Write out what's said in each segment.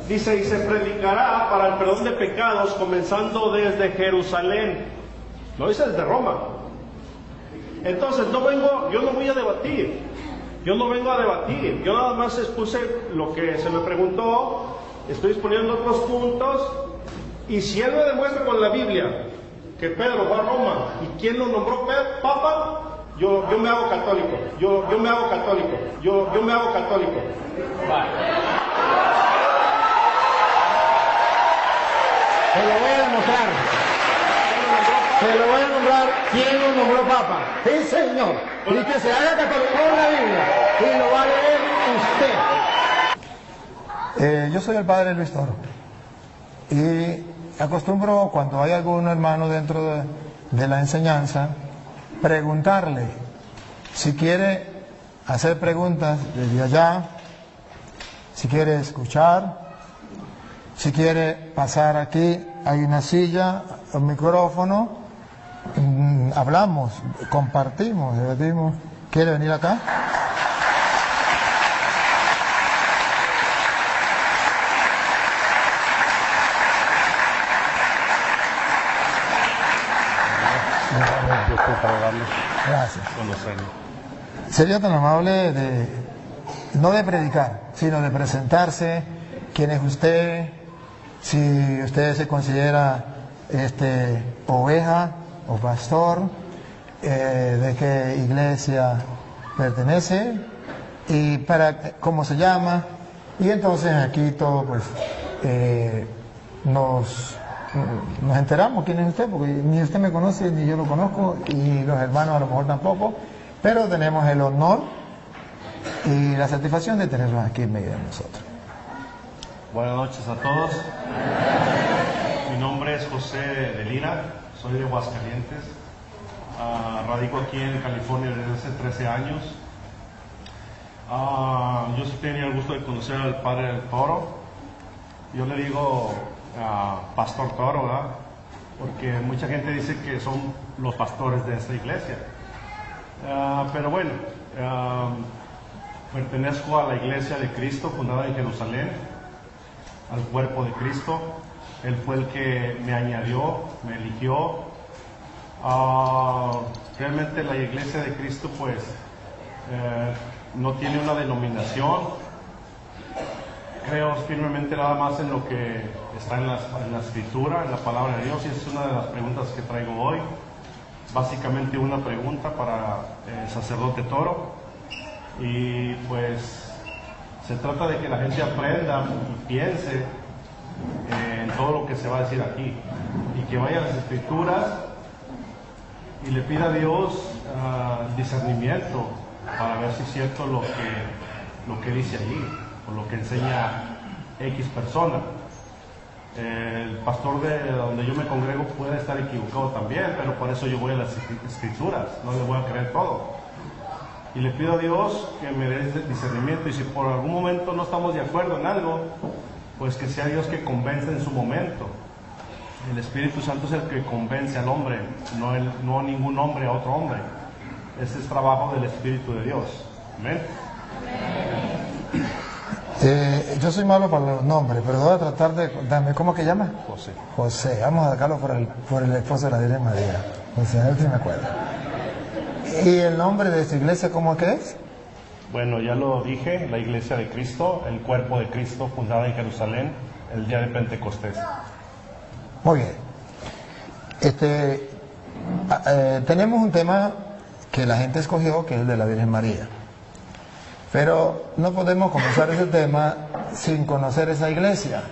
Dice, y se predicará para el perdón de pecados, comenzando desde Jerusalén. No dice desde Roma. Entonces, yo no voy a debatir. Yo no vengo a debatir. Yo nada más expuse lo que se me preguntó. Estoy exponiendo otros puntos. Y si él me demuestra con la Biblia que Pedro fue a Roma y quién lo nombró papa, yo me hago católico. Yo me hago católico. Yo me hago católico. Se lo voy a demostrar. Se lo voy a nombrar quién lo nombró papa. Sí, señor. Y que se haga católico con la Biblia. Y lo va a leer usted. Yo soy el padre Luis Toro. Y acostumbro, cuando hay algún hermano dentro de la enseñanza, preguntarle si quiere hacer preguntas desde allá, si quiere escuchar, si quiere pasar aquí, hay una silla, un micrófono, hablamos, compartimos, debatimos. ¿Quiere venir acá? Gracias. Sería tan amable no de predicar, sino de presentarse, quién es usted, si usted se considera oveja o pastor, de qué iglesia pertenece y cómo se llama, y entonces aquí todo pues nos enteramos quién es usted, porque ni usted me conoce ni yo lo conozco y los hermanos a lo mejor tampoco, pero tenemos el honor y la satisfacción de tenerlos aquí en medio de nosotros. Buenas noches a todos. Mi nombre es José de Lira, soy de Aguascalientes. Radico aquí en California desde hace 13 años. Yo sí tenía el gusto de conocer al padre del Toro. Yo le digo Pastor Toro, ¿verdad? Porque mucha gente dice que son los pastores de esta iglesia. Pero bueno, pertenezco a la Iglesia de Cristo, fundada en Jerusalén, al cuerpo de Cristo. Él fue el que me añadió, me eligió. Realmente la Iglesia de Cristo pues no tiene una denominación. Creo firmemente nada más en lo que está en la Escritura, en la Palabra de Dios, y esa es una de las preguntas que traigo hoy. Básicamente una pregunta para el sacerdote Toro, y pues se trata de que la gente aprenda y piense en todo lo que se va a decir aquí, y que vaya a las Escrituras y le pida a Dios discernimiento para ver si es cierto lo que dice allí, o lo que enseña X persona. El pastor de donde yo me congrego puede estar equivocado también, pero por eso yo voy a las Escrituras, no le voy a creer todo. Y le pido a Dios que me dé discernimiento, y si por algún momento no estamos de acuerdo en algo, pues que sea Dios que convence en su momento. El Espíritu Santo es el que convence al hombre, no ningún hombre a otro hombre. Ese es trabajo del Espíritu de Dios. Amén. Yo soy malo para los nombres, pero voy a tratar de darme. ¿Cómo que llama? José. José, vamos a sacarlo por el esposo de la Virgen María. José, a ver si me acuerdo. ¿Y el nombre de su iglesia cómo que es? Bueno, ya lo dije, la Iglesia de Cristo, el cuerpo de Cristo, fundada en Jerusalén el día de Pentecostés. Muy bien. Tenemos un tema que la gente escogió, que es el de la Virgen María. Pero no podemos comenzar ese tema sin conocer esa iglesia.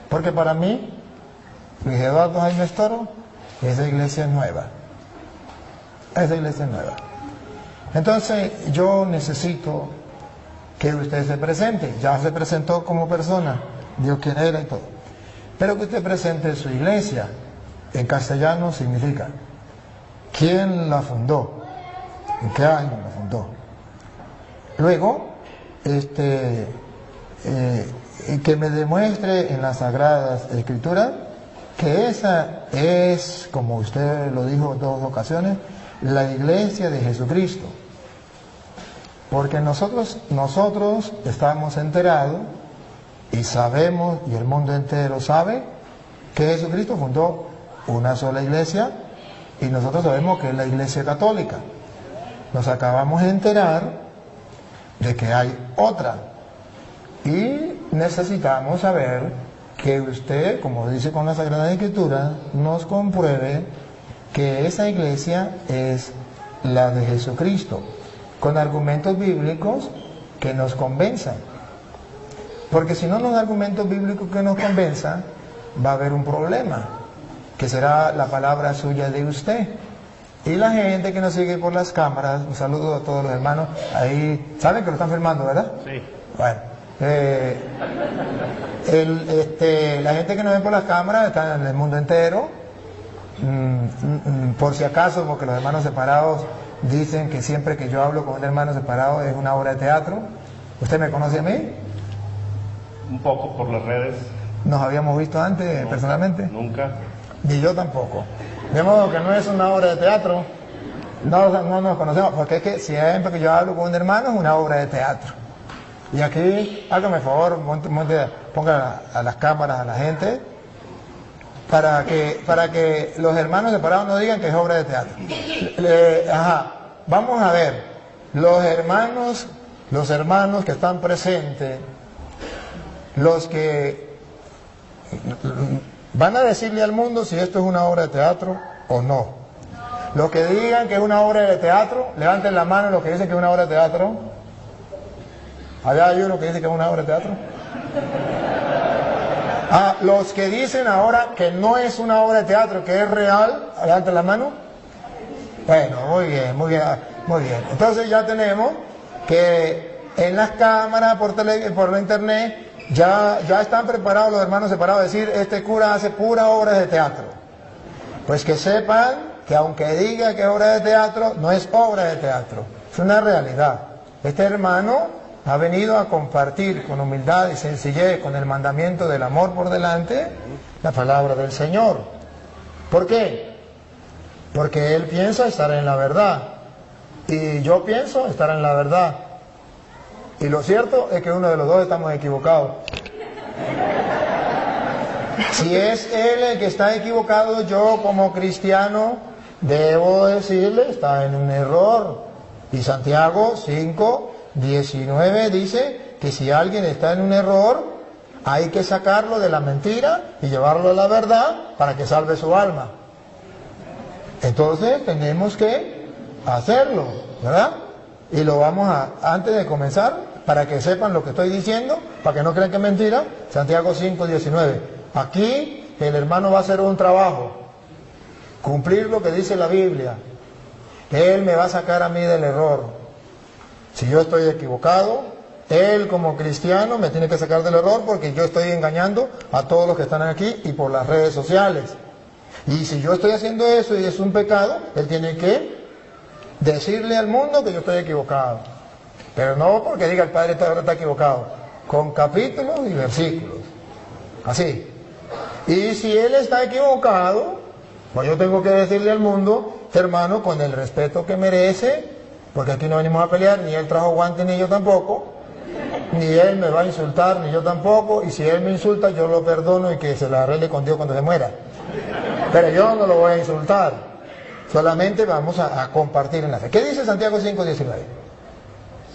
Porque para mí, Luis Eduardo Jaime Toro, esa iglesia es nueva. Esa iglesia es nueva. Entonces, yo necesito que usted se presente. Ya se presentó como persona, dijo quién era y todo. Pero que usted presente su iglesia. En castellano significa quién la fundó, en qué año la fundó. Luego, que me demuestre en las Sagradas Escrituras que esa es, como usted lo dijo en 2 ocasiones, la iglesia de Jesucristo. Porque nosotros estamos enterados, y y sabemos, y el mundo entero sabe, que Jesucristo fundó una sola iglesia, y nosotros sabemos que es la Iglesia Católica. Nos acabamos de enterar de que hay otra, y necesitamos saber que usted, como dice con la Sagrada Escritura, nos compruebe que esa iglesia es la de Jesucristo, con argumentos bíblicos que nos convenzan. Porque si no, los argumentos bíblicos que nos convenzan, va a haber un problema, que será la palabra suya de usted. Y la gente que nos sigue por las cámaras, un saludo a todos los hermanos, ahí, ¿saben que lo están filmando, verdad? Sí. Bueno, la gente que nos ve por las cámaras está en el mundo entero, por si acaso, porque los hermanos separados dicen que siempre que yo hablo con un hermano separado es una obra de teatro. ¿Usted me conoce a mí? Un poco por las redes. ¿Nos habíamos visto antes personalmente? Nunca. Ni yo tampoco. De modo que no es una obra de teatro, no nos conocemos, porque es que siempre que yo hablo con un hermano es una obra de teatro. Y aquí, hágame favor, ponga a las cámaras a la gente, para que los hermanos separados no digan que es obra de teatro. Vamos a ver, los hermanos que están presentes, los que van a decirle al mundo si esto es una obra de teatro o no. Los que digan que es una obra de teatro, levanten la mano los que dicen que es una obra de teatro. Allá hay uno que dice que es una obra de teatro. Los que dicen ahora que no es una obra de teatro, que es real, levanten la mano. Bueno, muy bien. Entonces ya tenemos que en las cámaras, por la internet, ya están preparados los hermanos separados a decir, este cura hace pura obra de teatro. Pues que sepan que aunque diga que es obra de teatro, no es obra de teatro, es una realidad. Este hermano ha venido a compartir con humildad y sencillez, con el mandamiento del amor por delante, la palabra del Señor. ¿Por qué? Porque él piensa estar en la verdad, y yo pienso estar en la verdad. Y lo cierto es que uno de los dos estamos equivocados. Si es él el que está equivocado, yo como cristiano debo decirle, está en un error. Y Santiago 5:19 dice que si alguien está en un error, hay que sacarlo de la mentira y llevarlo a la verdad para que salve su alma. Entonces tenemos que hacerlo, ¿verdad? Y lo vamos antes de comenzar, para que sepan lo que estoy diciendo, para que no crean que es mentira, Santiago 5:19. Aquí el hermano va a hacer un trabajo, cumplir lo que dice la Biblia. Él me va a sacar a mí del error. Si yo estoy equivocado, él como cristiano me tiene que sacar del error, porque yo estoy engañando a todos los que están aquí y por las redes sociales. Y si yo estoy haciendo eso y es un pecado, él tiene que decirle al mundo que yo estoy equivocado. Pero no porque diga el padre está equivocado, con capítulos y versículos. Así. Y si él está equivocado, pues yo tengo que decirle al mundo, hermano, con el respeto que merece, porque aquí no venimos a pelear, ni él trajo guantes ni yo tampoco, ni él me va a insultar ni yo tampoco, y si él me insulta yo lo perdono y que se la arregle con Dios cuando se muera. Pero yo no lo voy a insultar, solamente vamos a compartir en la fe. ¿Qué dice Santiago 5:19?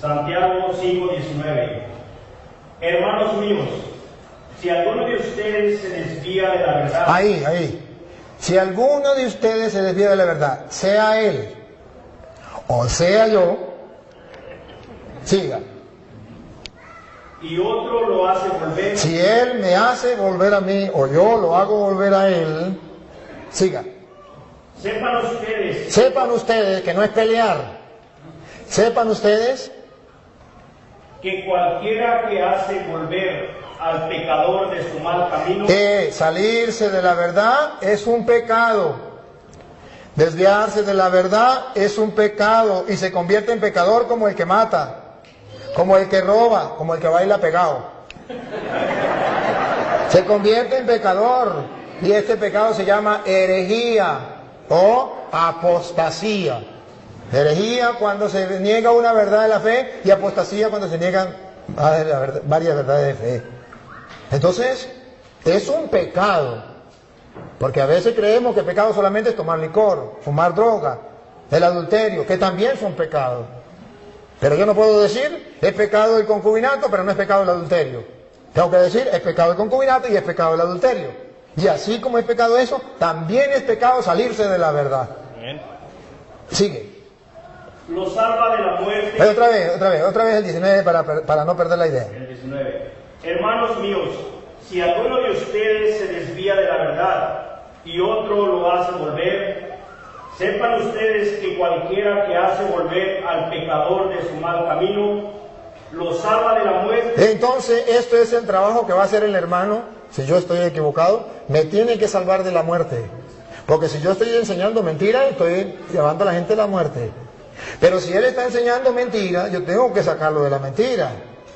Santiago 5:19. Hermanos míos, si alguno de ustedes se desvía de la verdad... Ahí. Si alguno de ustedes se desvía de la verdad, sea él o sea yo, siga. Y otro lo hace volver... Si él me hace volver a mí o yo lo hago volver a él, siga. Sepan ustedes que no es pelear. Sepan ustedes que cualquiera que hace volver al pecador de su mal camino... salirse de la verdad es un pecado. Desviarse de la verdad es un pecado, y se convierte en pecador como el que mata, como el que roba, como el que baila pegado. Se convierte en pecador, y este pecado se llama herejía o apostasía. Herejía cuando se niega una verdad de la fe, y apostasía cuando se niegan varias verdades de fe. Entonces, es un pecado, porque a veces creemos que pecado solamente es tomar licor, fumar droga, el adulterio, que también son pecados. Pero yo no puedo decir, es pecado el concubinato, pero no es pecado el adulterio. Tengo que decir, es pecado el concubinato y es pecado el adulterio. Y así como es pecado eso, también es pecado salirse de la verdad. Bien. Sigue. Lo salva de la muerte. Otra vez el 19 para no perder la idea. El 19. Hermanos míos, si alguno de ustedes se desvía de la verdad y otro lo hace volver, sepan ustedes que cualquiera que hace volver al pecador de su mal camino, lo salva de la muerte. Entonces, esto es el trabajo que va a hacer el hermano. Si yo estoy equivocado, me tiene que salvar de la muerte. Porque si yo estoy enseñando mentira, estoy llevando a la gente a la muerte. Pero si él está enseñando mentira, yo tengo que sacarlo de la mentira,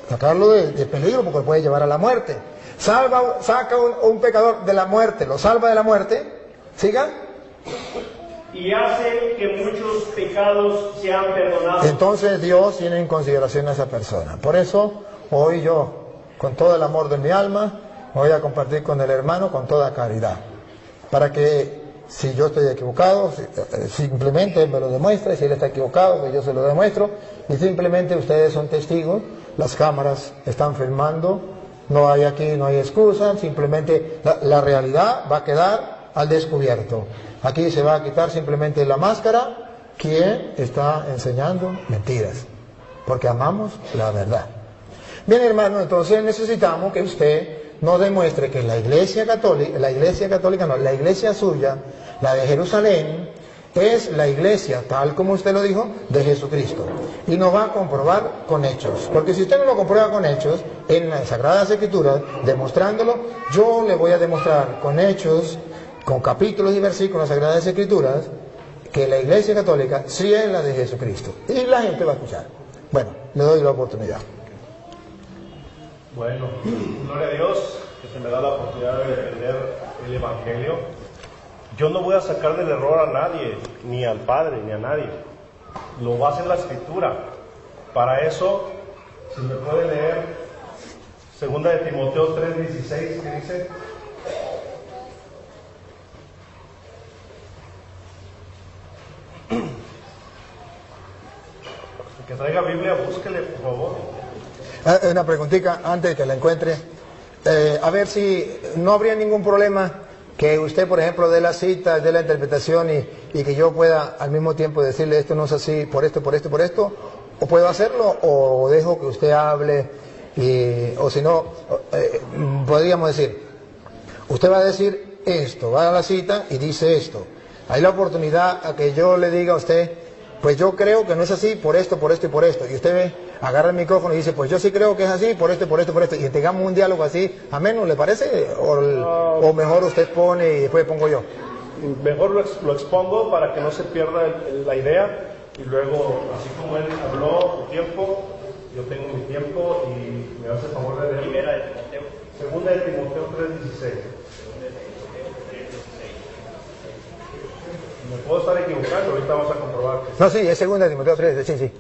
sacarlo de peligro, porque puede llevar a la muerte. Saca un pecador de la muerte, lo salva de la muerte. ¿Siga? Y hace que muchos pecados sean perdonados. Entonces Dios tiene en consideración a esa persona. Por eso, hoy yo, con todo el amor de mi alma, voy a compartir con el hermano con toda caridad. Para que, si yo estoy equivocado, simplemente él me lo demuestra, y si él está equivocado, pues yo se lo demuestro, y simplemente ustedes son testigos, las cámaras están filmando, no hay excusa, simplemente la realidad va a quedar al descubierto. Aquí se va a quitar simplemente la máscara, quien está enseñando mentiras, porque amamos la verdad. Bien, hermano, entonces necesitamos que usted nos demuestre que la iglesia suya, la de Jerusalén, es la iglesia, tal como usted lo dijo, de Jesucristo. Y nos va a comprobar con hechos. Porque si usted no lo comprueba con hechos, en las Sagradas Escrituras, demostrándolo, yo le voy a demostrar con hechos, con capítulos y versículos en las Sagradas Escrituras, que la iglesia católica sí es la de Jesucristo. Y la gente va a escuchar. Bueno, le doy la oportunidad. Bueno, gloria a Dios que se me da la oportunidad de defender el Evangelio. Yo no voy a sacar del error a nadie, ni al Padre, ni a nadie. Lo va a hacer la Escritura. Para eso, si me puede leer 2 de Timoteo 3:16, ¿qué dice? El que traiga Biblia, búsquele, por favor. Una preguntita antes de que la encuentre. A ver si no habría ningún problema que usted, por ejemplo, dé la cita, dé la interpretación y que yo pueda al mismo tiempo decirle esto no es así, por esto, o puedo hacerlo, o dejo que usted hable, o si no, podríamos decir, usted va a decir esto, va a la cita y dice esto. Hay la oportunidad a que yo le diga a usted, pues yo creo que no es así, por esto, y usted ve, agarra el micrófono y dice, pues yo sí creo que es así, por esto, y tengamos un diálogo así, ameno, ¿le parece? O mejor usted pone y después pongo yo. Mejor lo expongo para que no se pierda la idea, y luego, así como él habló su tiempo, yo tengo mi tiempo, y me hace el favor de leer. Primera de Timoteo. Segunda de Timoteo 3:16. Me puedo estar equivocando, ahorita vamos a comprobar que No, sí, es segunda de Timoteo 3, sí.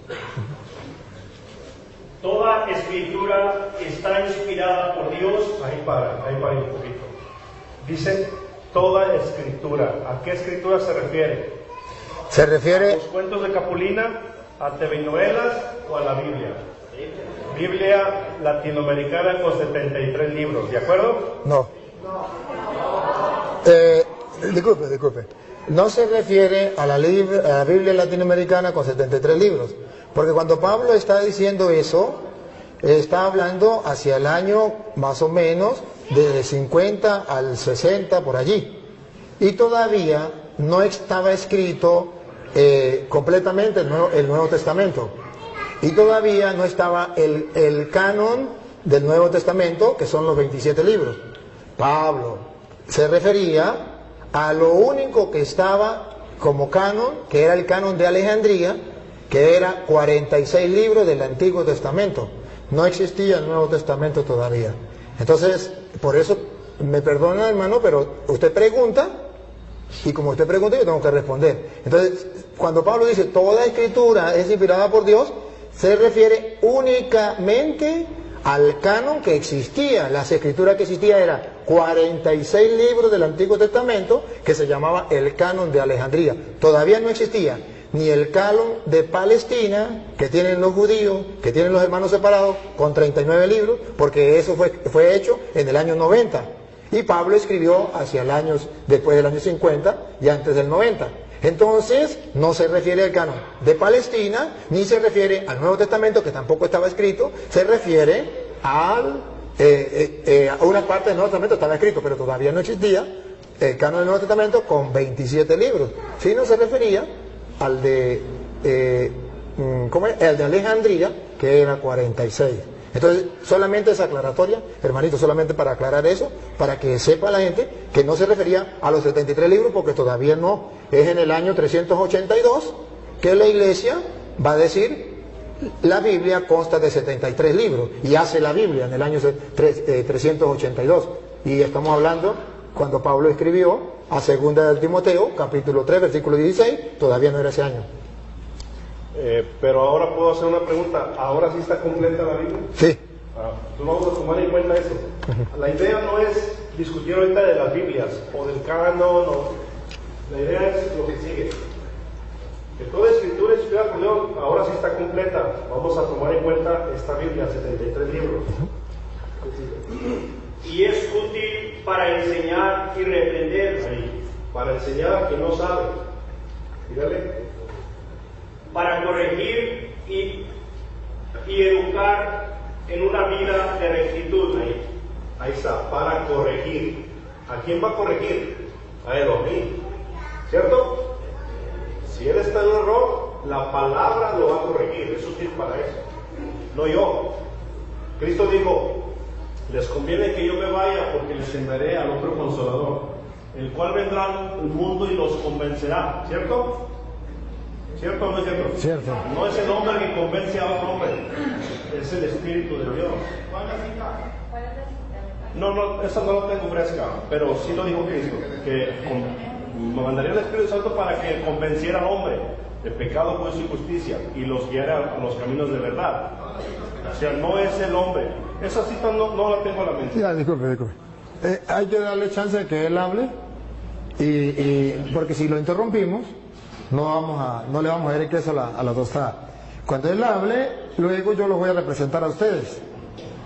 Toda escritura está inspirada por Dios. ahí para un poquito. Dice toda escritura. ¿A qué escritura se refiere? Se ¿A refiere, los cuentos de Capulina, a telenovelas o a la Biblia? Biblia latinoamericana con 73 libros, ¿de acuerdo? no. Disculpe. No se refiere a la Biblia latinoamericana con 73 libros. Porque cuando Pablo está diciendo eso, está hablando hacia el año más o menos de 50 al 60 por allí. Y todavía no estaba escrito completamente el Nuevo Testamento. Y todavía no estaba el canon del Nuevo Testamento, que son los 27 libros. Pablo se refería a lo único que estaba como canon, que era el canon de Alejandría, que era 46 libros del Antiguo Testamento. No existía el Nuevo Testamento todavía. Entonces, por eso, me perdona, hermano, pero usted pregunta, y como usted pregunta, yo tengo que responder. Entonces, cuando Pablo dice, toda escritura es inspirada por Dios, se refiere únicamente al canon que existía. Las escrituras que existía eran 46 libros del Antiguo Testamento que se llamaba el canon de Alejandría. Todavía no existía ni el canon de Palestina que tienen los judíos, que tienen los hermanos separados, con 39 libros, porque eso fue hecho en el año 90. Y Pablo escribió hacia el año, después del año 50 y antes del 90. Entonces, no se refiere al canon de Palestina, ni se refiere al Nuevo Testamento, que tampoco estaba escrito, se refiere a una parte del Nuevo Testamento estaba escrito, pero todavía no existía el canon del Nuevo Testamento con 27 libros. Si no se refería al de, el de Alejandría, que era 46. Entonces, solamente esa aclaratoria, hermanito, solamente para aclarar eso, para que sepa la gente que no se refería a los 73 libros, porque todavía no. Es en el año 382 que la iglesia va a decir, la Biblia consta de 73 libros, y hace la Biblia en el año 382. Y estamos hablando cuando Pablo escribió a 2 de Timoteo, capítulo 3, versículo 16, todavía no era ese año. Pero ahora puedo hacer una pregunta. ¿Ahora sí está completa la Biblia? Sí. Pues vamos a tomar en cuenta eso. La idea no es discutir ahorita de las Biblias o del canon. La idea es lo que sigue. Que toda escritura inspirada por Dios ahora sí está completa. Vamos a tomar en cuenta esta Biblia, 73 libros. Y es útil para enseñar y reprender. Para enseñar a quien no sabe. Dígale. Para corregir y educar en una vida de rectitud. Ahí está, para corregir. ¿A quién va a corregir? A él o a mí. ¿Cierto? Si él está en un error, la palabra lo va a corregir. Es útil para eso. No yo. Cristo dijo, les conviene que yo me vaya porque les enviaré al otro Consolador, el cual vendrá al mundo y los convencerá. ¿Cierto? ¿Cierto o no es cierto? Cierto. No es el hombre que convence a otro hombre, es el Espíritu de Dios. No, esa no la tengo fresca, pero sí lo dijo Cristo, que me mandaría el Espíritu Santo para que convenciera al hombre de pecado, juicio y justicia y los guiara a los caminos de verdad. O sea, no es el hombre. Esa cita no la tengo a la mente. Ya, disculpe. Hay que darle chance de que él hable, porque si lo interrumpimos, no le vamos a dar el queso a la tostada. Cuando él hable, luego yo los voy a representar a ustedes.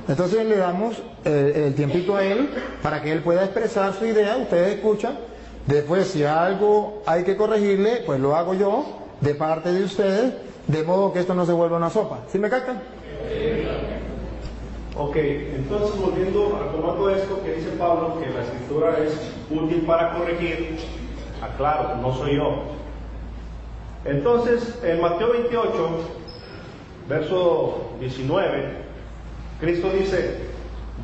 Entonces le damos el tiempito a él para que él pueda expresar su idea, ustedes escuchan. Después, si algo hay que corregirle, pues lo hago yo, de parte de ustedes, de modo que esto no se vuelva una sopa. ¿Sí me captan? Ok, entonces volviendo a tomando esto que dice Pablo, que la escritura es útil para corregir, aclaro, no soy yo. Entonces, en Mateo 28, verso 19, Cristo dice,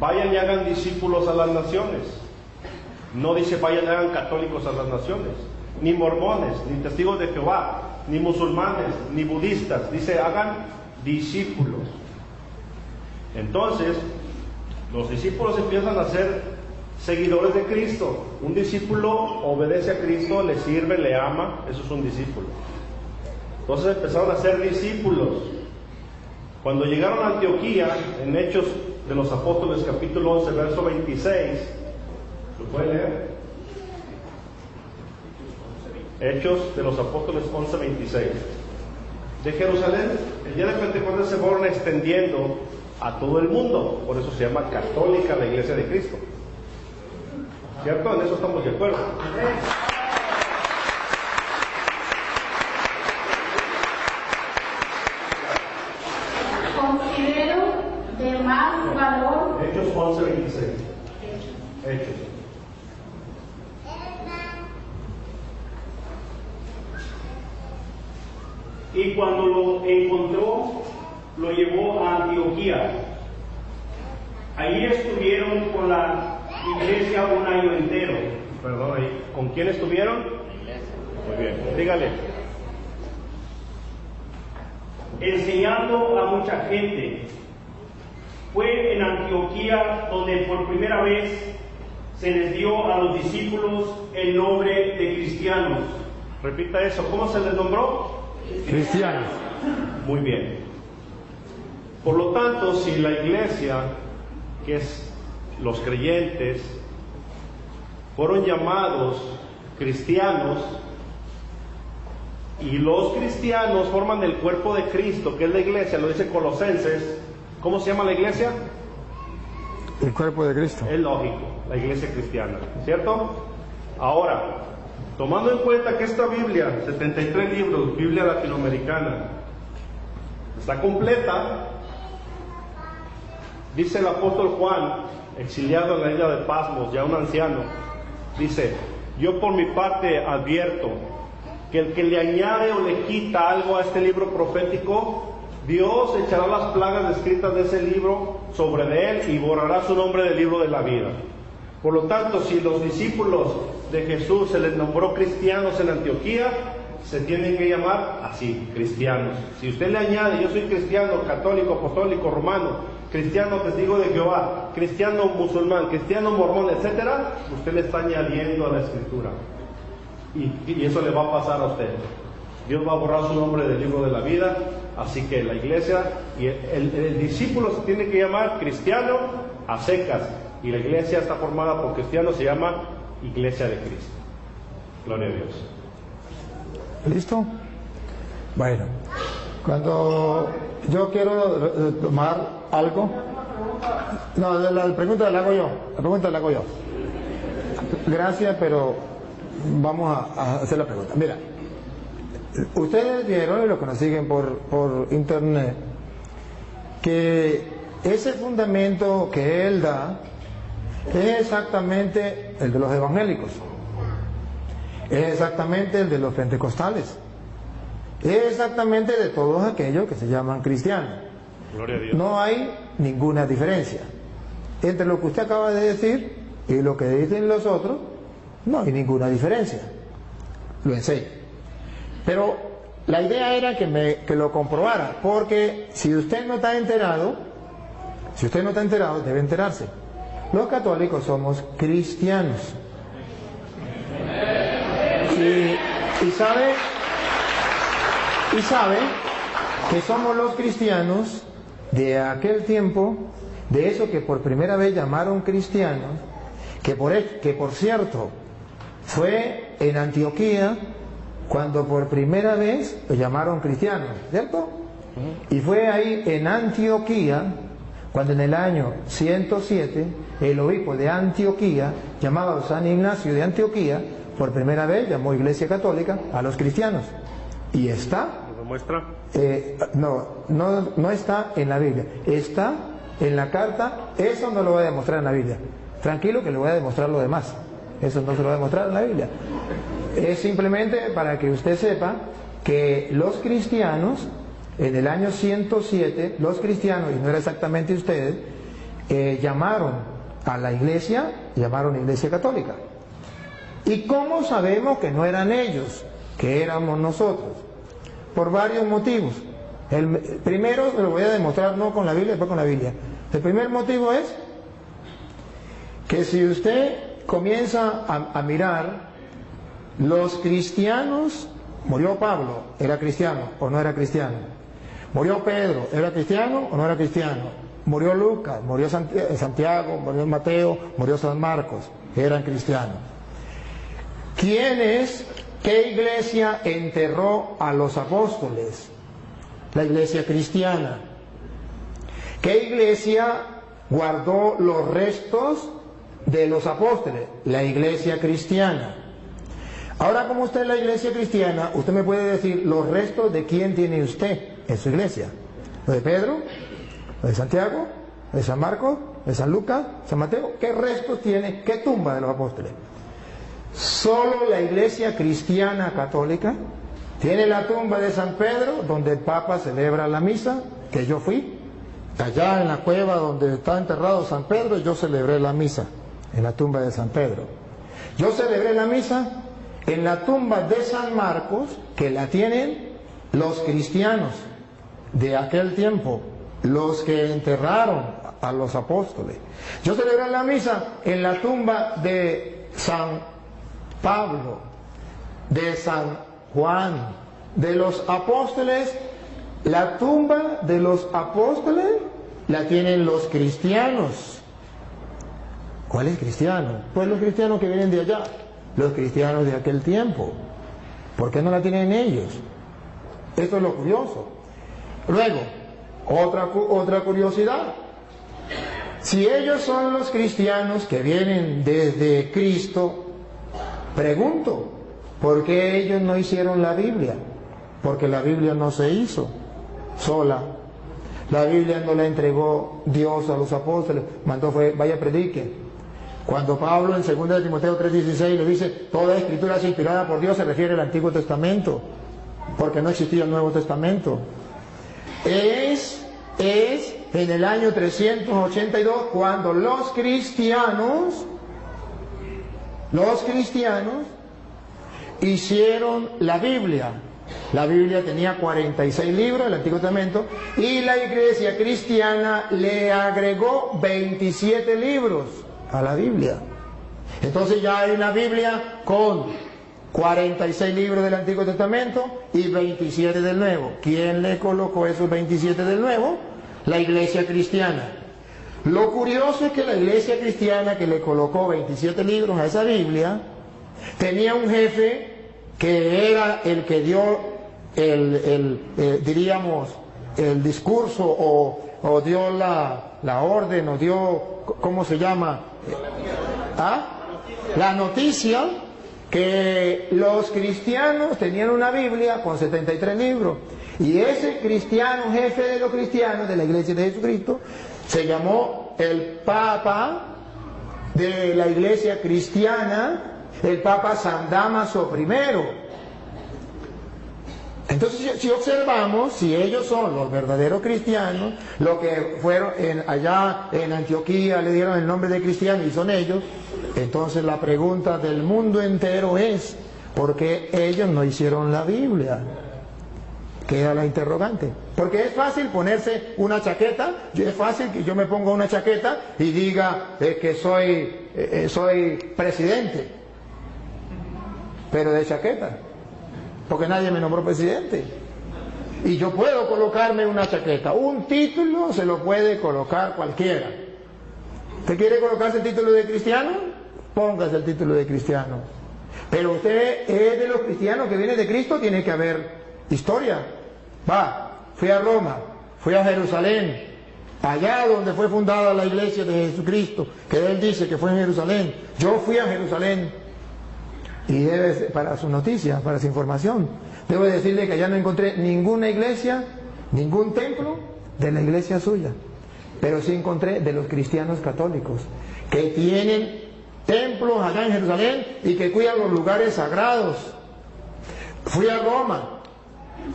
vayan y hagan discípulos a las naciones. No dice vayan y hagan católicos a las naciones, ni mormones, ni testigos de Jehová, ni musulmanes, ni budistas. Dice hagan discípulos. Entonces, los discípulos empiezan a ser seguidores de Cristo. Un discípulo obedece a Cristo, le sirve, le ama, eso es un discípulo. Entonces empezaron a ser discípulos. Cuando llegaron a Antioquía, en Hechos de los Apóstoles, capítulo 11, verso 26, ¿lo pueden leer? Hechos de los Apóstoles 11, 26. De Jerusalén, el día de Pentecostés se fueron extendiendo a todo el mundo, por eso se llama católica la Iglesia de Cristo. ¿Cierto? En eso estamos de acuerdo. Considero de más valor. Hechos 11, 26. Hechos. Y cuando lo encontró, lo llevó a Antioquía. Allí estuvieron con la iglesia un año entero. Perdón, ahí. ¿Con quién estuvieron? Muy bien, dígale. Enseñando a mucha gente. Fue en Antioquía donde por primera vez se les dio a los discípulos el nombre de cristianos. Repita eso, ¿cómo se les nombró? Cristianos. Muy bien. Por lo tanto, si la iglesia, que es los creyentes, fueron llamados cristianos, y los cristianos forman el cuerpo de Cristo, que es la iglesia, lo dice Colosenses. ¿Cómo se llama la iglesia? El cuerpo de Cristo. Es lógico, la iglesia cristiana, ¿cierto? Ahora, tomando en cuenta que esta Biblia, 73 libros, Biblia latinoamericana, está completa, dice el apóstol Juan, exiliado en la isla de Pasmos, ya un anciano, dice: yo por mi parte advierto que el que le añade o le quita algo a este libro profético, Dios echará las plagas descritas de ese libro sobre de él y borrará su nombre del libro de la vida. Por lo tanto, si los discípulos de Jesús se les nombró cristianos en Antioquía, se tienen que llamar así, cristianos. Si usted le añade: yo soy cristiano, católico, apostólico, romano, cristiano, testigo de Jehová, cristiano musulmán, cristiano mormón, etcétera, usted le está añadiendo a la escritura. Y eso le va a pasar a usted. Dios va a borrar su nombre del libro de la vida. Así que la iglesia y el discípulo se tiene que llamar cristiano a secas. Y la iglesia está formada por cristianos, se llama Iglesia de Cristo. Gloria a Dios. ¿Listo? Bueno, cuando yo quiero tomar algo, no, la pregunta la hago yo. La pregunta la hago yo. Gracias, pero vamos a hacer la pregunta. Mira, ustedes vieron, y los que nos siguen por internet, que ese fundamento que él da es exactamente el de los evangélicos, es exactamente el de los pentecostales, es exactamente de todos aquellos que se llaman cristianos. Gloria a Dios. No hay ninguna diferencia entre lo que usted acaba de decir y lo que dicen los otros. No hay ninguna diferencia. Lo enseño. Pero la idea era que lo comprobara, porque si usted no está enterado, debe enterarse. Los católicos somos cristianos. Y sabe que somos los cristianos de aquel tiempo, de eso que por primera vez llamaron cristianos, que por cierto fue en Antioquía cuando por primera vez lo llamaron cristianos, ¿cierto? Y fue ahí en Antioquía cuando en el año 107 el obispo de Antioquía, llamado San Ignacio de Antioquía, por primera vez llamó Iglesia Católica a los cristianos. Y está... ¿Lo muestra? No está en la Biblia, está en la carta. Eso no lo voy a demostrar en la Biblia. Tranquilo que le voy a demostrar lo demás. Eso no se lo voy a demostrar en la Biblia. Es simplemente para que usted sepa que los cristianos, en el año 107, los cristianos, y no era exactamente ustedes, llamaron a la iglesia, llamaron Iglesia Católica. ¿Y cómo sabemos que no eran ellos, que éramos nosotros? Por varios motivos. El primero se lo voy a demostrar no con la Biblia, después con la Biblia. El primer motivo es que si usted comienza a mirar, los cristianos, murió Pablo, ¿era cristiano o no era cristiano? Murió Pedro, ¿era cristiano o no era cristiano? Murió Lucas, murió Santiago, murió Mateo, murió San Marcos, eran cristianos. ¿Qué iglesia enterró a los apóstoles? La iglesia cristiana. ¿Qué iglesia guardó los restos de los apóstoles? La iglesia cristiana. Ahora, como usted es la iglesia cristiana, usted me puede decir los restos de quién tiene usted en su iglesia. ¿Lo de Pedro? ¿Lo de Santiago? ¿Lo de San Marcos? ¿Lo de San Lucas? ¿San Mateo? ¿Qué restos tiene? ¿Qué tumba de los apóstoles? Solo la iglesia cristiana católica tiene la tumba de San Pedro, donde el Papa celebra la misa, que yo fui. Allá en la cueva donde está enterrado San Pedro, yo celebré la misa, en la tumba de San Pedro. Yo celebré la misa en la tumba de San Marcos, que la tienen los cristianos de aquel tiempo, los que enterraron a los apóstoles. Yo celebré la misa en la tumba de San Pablo, de San Juan, de los apóstoles La tumba de los apóstoles la tienen los cristianos. ¿Cuáles cristianos? Pues los cristianos que vienen de allá, los cristianos de aquel tiempo. ¿Por qué no la tienen ellos? Esto es lo curioso. Luego, otra curiosidad. Si ellos son los cristianos que vienen desde Cristo, pregunto, ¿por qué ellos no hicieron la Biblia? Porque la Biblia no se hizo sola. La Biblia no la entregó Dios a los apóstoles, mandó fue, vaya predique. Cuando Pablo en 2 Timoteo 3:16 le dice, toda escritura es inspirada por Dios, se refiere al Antiguo Testamento, porque no existía el Nuevo Testamento. Es en el año 382 cuando los cristianos hicieron la Biblia. La Biblia tenía 46 libros, el Antiguo Testamento, y la iglesia cristiana le agregó 27 libros a la Biblia. Entonces ya hay una Biblia con 46 libros del Antiguo Testamento y 27 del Nuevo. ¿Quién le colocó esos 27 del Nuevo? La iglesia cristiana. Lo curioso es que la iglesia cristiana que le colocó 27 libros a esa Biblia tenía un jefe que era el que dio diríamos, el discurso o dio la orden o dio, ¿cómo se llama? La noticia que los cristianos tenían una Biblia con 73 libros. Y ese cristiano, jefe de los cristianos de la iglesia de Jesucristo, se llamó el Papa de la iglesia cristiana, el Papa San Dámaso I. Entonces, si observamos, si ellos son los verdaderos cristianos, lo que fueron allá en Antioquía le dieron el nombre de cristiano y son ellos, entonces la pregunta del mundo entero es, ¿por qué ellos no hicieron la Biblia? Queda la interrogante. Porque es fácil ponerse una chaqueta, es fácil que yo me ponga una chaqueta y diga que soy presidente, pero de chaqueta, porque nadie me nombró presidente. Y yo puedo colocarme una chaqueta, un título se lo puede colocar cualquiera. ¿Usted quiere colocarse el título de cristiano? Póngase el título de cristiano. Pero usted es de los cristianos que vienen de Cristo, tiene que haber historia. Fui a Roma, fui a Jerusalén, allá donde fue fundada la iglesia de Jesucristo, que él dice que fue en Jerusalén. Yo fui a Jerusalén. Y para su noticia, para su información, debo decirle que allá no encontré ninguna iglesia, ningún templo de la iglesia suya. Pero sí encontré de los cristianos católicos, que tienen templos allá en Jerusalén y que cuidan los lugares sagrados. Fui a Roma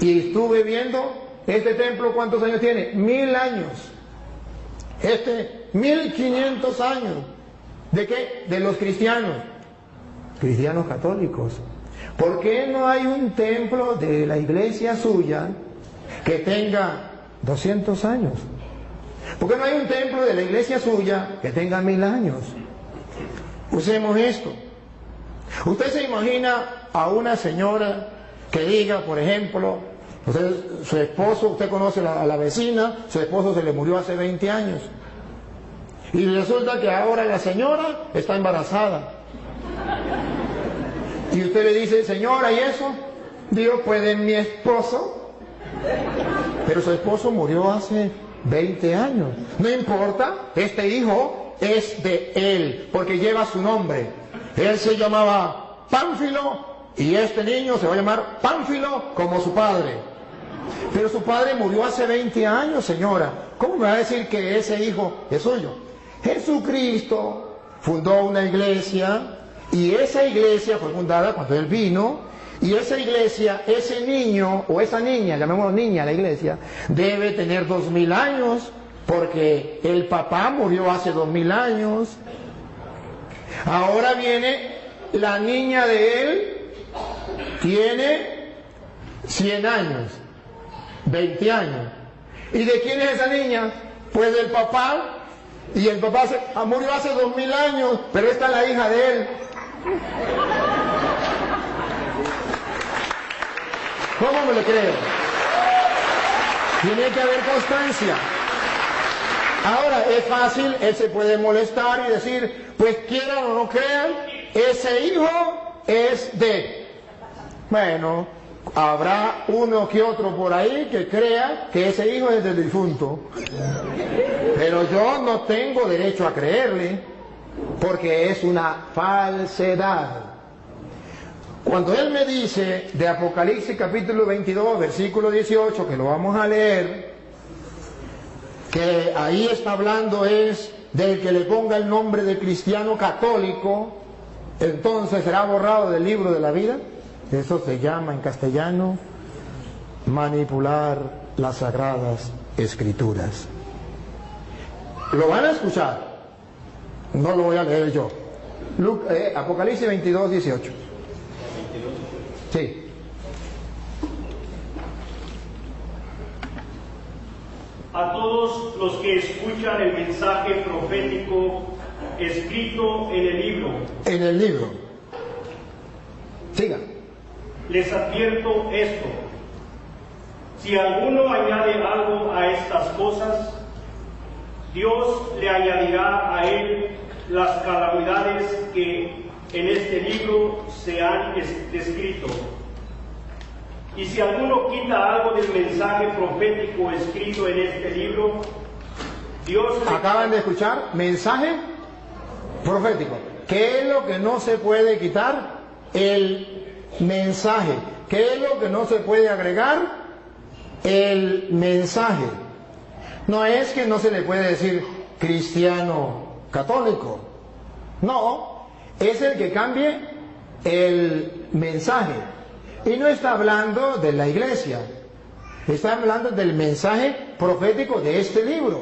y estuve viendo este templo, ¿cuántos años tiene? 1000 años. 1500 años. ¿De qué? De los cristianos católicos. ¿Por qué no hay un templo de la iglesia suya que tenga 200 años? ¿Por qué no hay un templo de la iglesia suya que tenga 1000 años? Usemos esto. Usted se imagina a una señora que diga, por ejemplo, su esposo, usted conoce a la vecina, su esposo se le murió hace 20 años. Y resulta que ahora la señora está embarazada. Y usted le dice, señora, ¿y eso? Digo, pues de mi esposo. Pero su esposo murió hace 20 años. No importa, este hijo es de él, porque lleva su nombre. Él se llamaba Pánfilo y este niño se va a llamar Pánfilo como su padre. Pero su padre murió hace 20 años, señora. ¿Cómo me va a decir que ese hijo es suyo? Jesucristo fundó una iglesia y esa iglesia fue fundada cuando él vino, y esa iglesia, ese niño o esa niña, llamémoslo niña la iglesia, debe tener 2000 años, porque el papá murió hace 2000 años. Ahora viene la niña de él, tiene 100 años, 20 años. ¿Y de quién es esa niña? Pues del papá. Y el papá murió hace 2000 años, pero esta es la hija de él. ¿Cómo me lo creo? Tiene que haber constancia. Ahora, es fácil, él se puede molestar y decir, pues quieran o no crean, ese hijo es de... Bueno, habrá uno que otro por ahí que crea que ese hijo es del difunto. Pero yo no tengo derecho a creerle, porque es una falsedad. Cuando él me dice de Apocalipsis capítulo 22, versículo 18, que lo vamos a leer, que ahí está hablando es del que le ponga el nombre de cristiano católico, entonces será borrado del libro de la vida. Eso se llama en castellano manipular las sagradas escrituras. Lo van a escuchar, no lo voy a leer yo. Apocalipsis 22, 18. Sí. A todos los que escuchan el mensaje profético escrito en el libro. En el libro. Siga. Les advierto esto: si alguno añade algo a estas cosas, Dios le añadirá a él las calamidades que en este libro se han descrito. Y si alguno quita algo del mensaje profético escrito en este libro, Dios... Acaban de escuchar, mensaje profético. ¿Qué es lo que no se puede quitar? El mensaje. ¿Qué es lo que no se puede agregar? El mensaje. No es que no se le puede decir cristiano católico. No, es el que cambie el mensaje. Y no está hablando de la iglesia, está hablando del mensaje profético de este libro.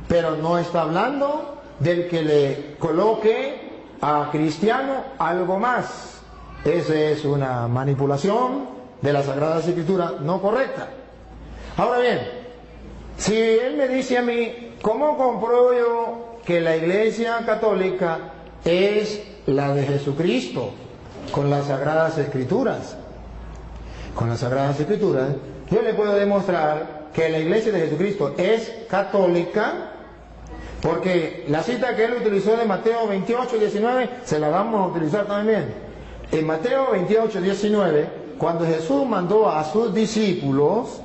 Pero no está hablando del que le coloque a cristiano algo más. Esa es una manipulación de la Sagrada Escritura no correcta. Ahora bien, si él me dice a mí, ¿cómo compruebo yo que la iglesia católica es la de Jesucristo? Con las Sagradas Escrituras. Con las Sagradas Escrituras, yo le puedo demostrar que la iglesia de Jesucristo es católica, porque la cita que él utilizó de Mateo 28, 19, se la vamos a utilizar también. En Mateo 28, 19, cuando Jesús mandó a sus discípulos,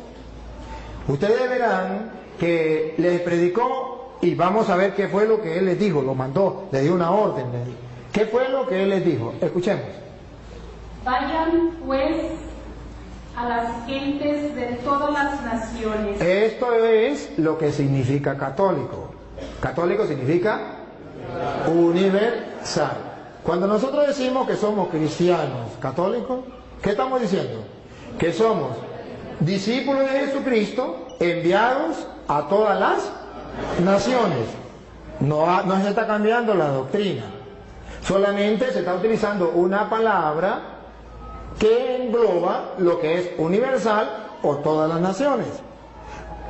ustedes verán que les predicó, y vamos a ver qué fue lo que él les dijo, lo mandó, le dio una orden. ¿Qué fue lo que él les dijo? Escuchemos. Vayan pues a las gentes de todas las naciones. Esto es lo que significa católico. Católico significa universal. Cuando nosotros decimos que somos cristianos católicos, ¿qué estamos diciendo? Que somos discípulos de Jesucristo enviados a todas las naciones. No se está cambiando la doctrina. Solamente se está utilizando una palabra que engloba lo que es universal o todas las naciones.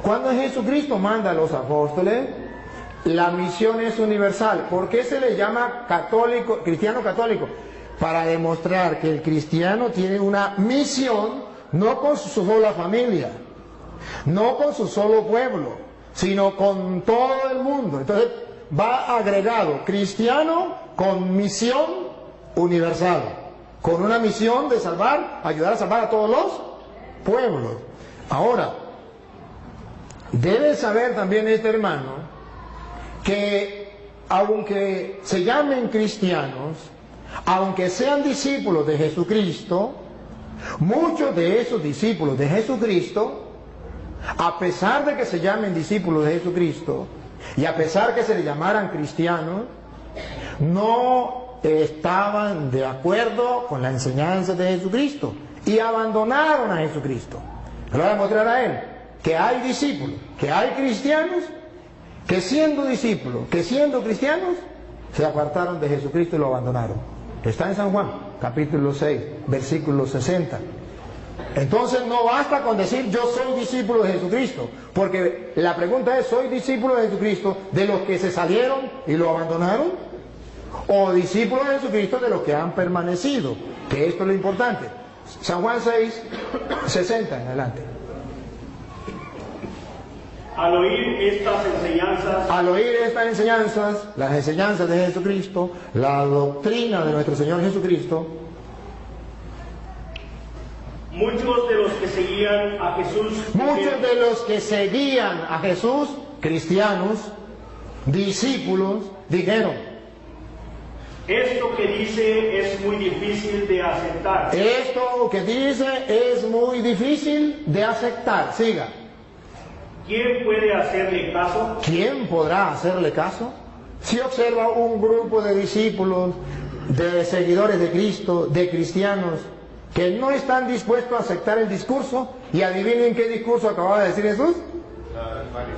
Cuando Jesucristo manda a los apóstoles, la misión es universal. ¿Por qué se le llama católico, cristiano católico? Para demostrar que el cristiano tiene una misión, no con su sola familia, no con su solo pueblo, sino con todo el mundo. Entonces va agregado cristiano con misión universal, con una misión de salvar, ayudar a salvar a todos los pueblos. Ahora, debe saber también este hermano que aunque se llamen cristianos, aunque sean discípulos de Jesucristo, muchos de esos discípulos de Jesucristo, a pesar de que se llamen discípulos de Jesucristo y a pesar que se les llamaran cristianos, no estaban de acuerdo con la enseñanza de Jesucristo y abandonaron a Jesucristo. Le voy a mostrar a él que hay discípulos, que hay cristianos que siendo discípulos, que siendo cristianos, se apartaron de Jesucristo y lo abandonaron. Está en San Juan, capítulo 6, versículo 60. Entonces no basta con decir yo soy discípulo de Jesucristo, porque la pregunta es, ¿soy discípulo de Jesucristo de los que se salieron y lo abandonaron? ¿O discípulo de Jesucristo de los que han permanecido? Que esto es lo importante. San Juan 6, 60 en adelante. Al oír estas enseñanzas, las enseñanzas de Jesucristo, la doctrina de nuestro Señor Jesucristo, muchos de los que seguían a Jesús, cristianos, discípulos, dijeron: esto que dice es muy difícil de aceptar. Esto que dice es muy difícil de aceptar. Siga. ¿Quién puede hacerle caso? ¿Quién podrá hacerle caso? Si observa un grupo de discípulos, de seguidores de Cristo, de cristianos, que no están dispuestos a aceptar el discurso, y adivinen qué discurso acababa de decir Jesús.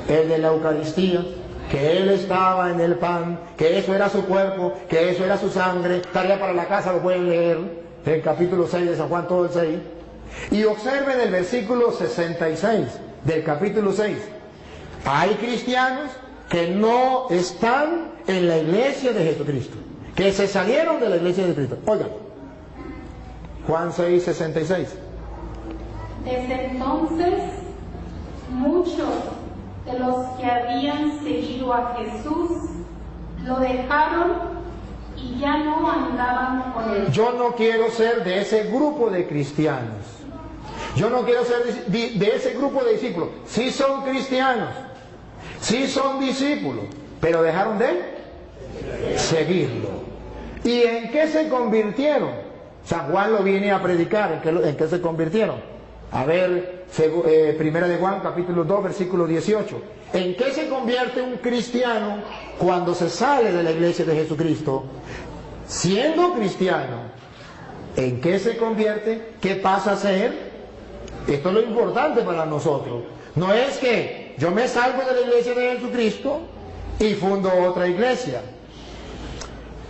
El de la Eucaristía, que Él estaba en el pan, que eso era su cuerpo, que eso era su sangre. Tarea para la casa, lo pueden leer, el capítulo 6 de San Juan, todo el 6. Y observen el versículo 66 del capítulo 6. Hay cristianos que no están en la iglesia de Jesucristo, que se salieron de la iglesia de Cristo. Oigan, Juan 6, 66. Desde entonces, muchos de los que habían seguido a Jesús lo dejaron y ya no andaban con él. Yo no quiero ser de ese grupo de cristianos. Yo no quiero ser de ese grupo de discípulos. Sí son cristianos, sí son discípulos, pero dejaron de seguirlo. ¿Y en qué se convirtieron? San Juan lo viene a predicar. ¿En qué se convirtieron? A ver, Primera de Juan, capítulo 2, versículo 18. ¿En qué se convierte un cristiano cuando se sale de la iglesia de Jesucristo? Siendo cristiano, ¿en qué se convierte? ¿Qué pasa a ser? Esto es lo importante para nosotros. No es que yo me salgo de la iglesia de Jesucristo y fundo otra iglesia.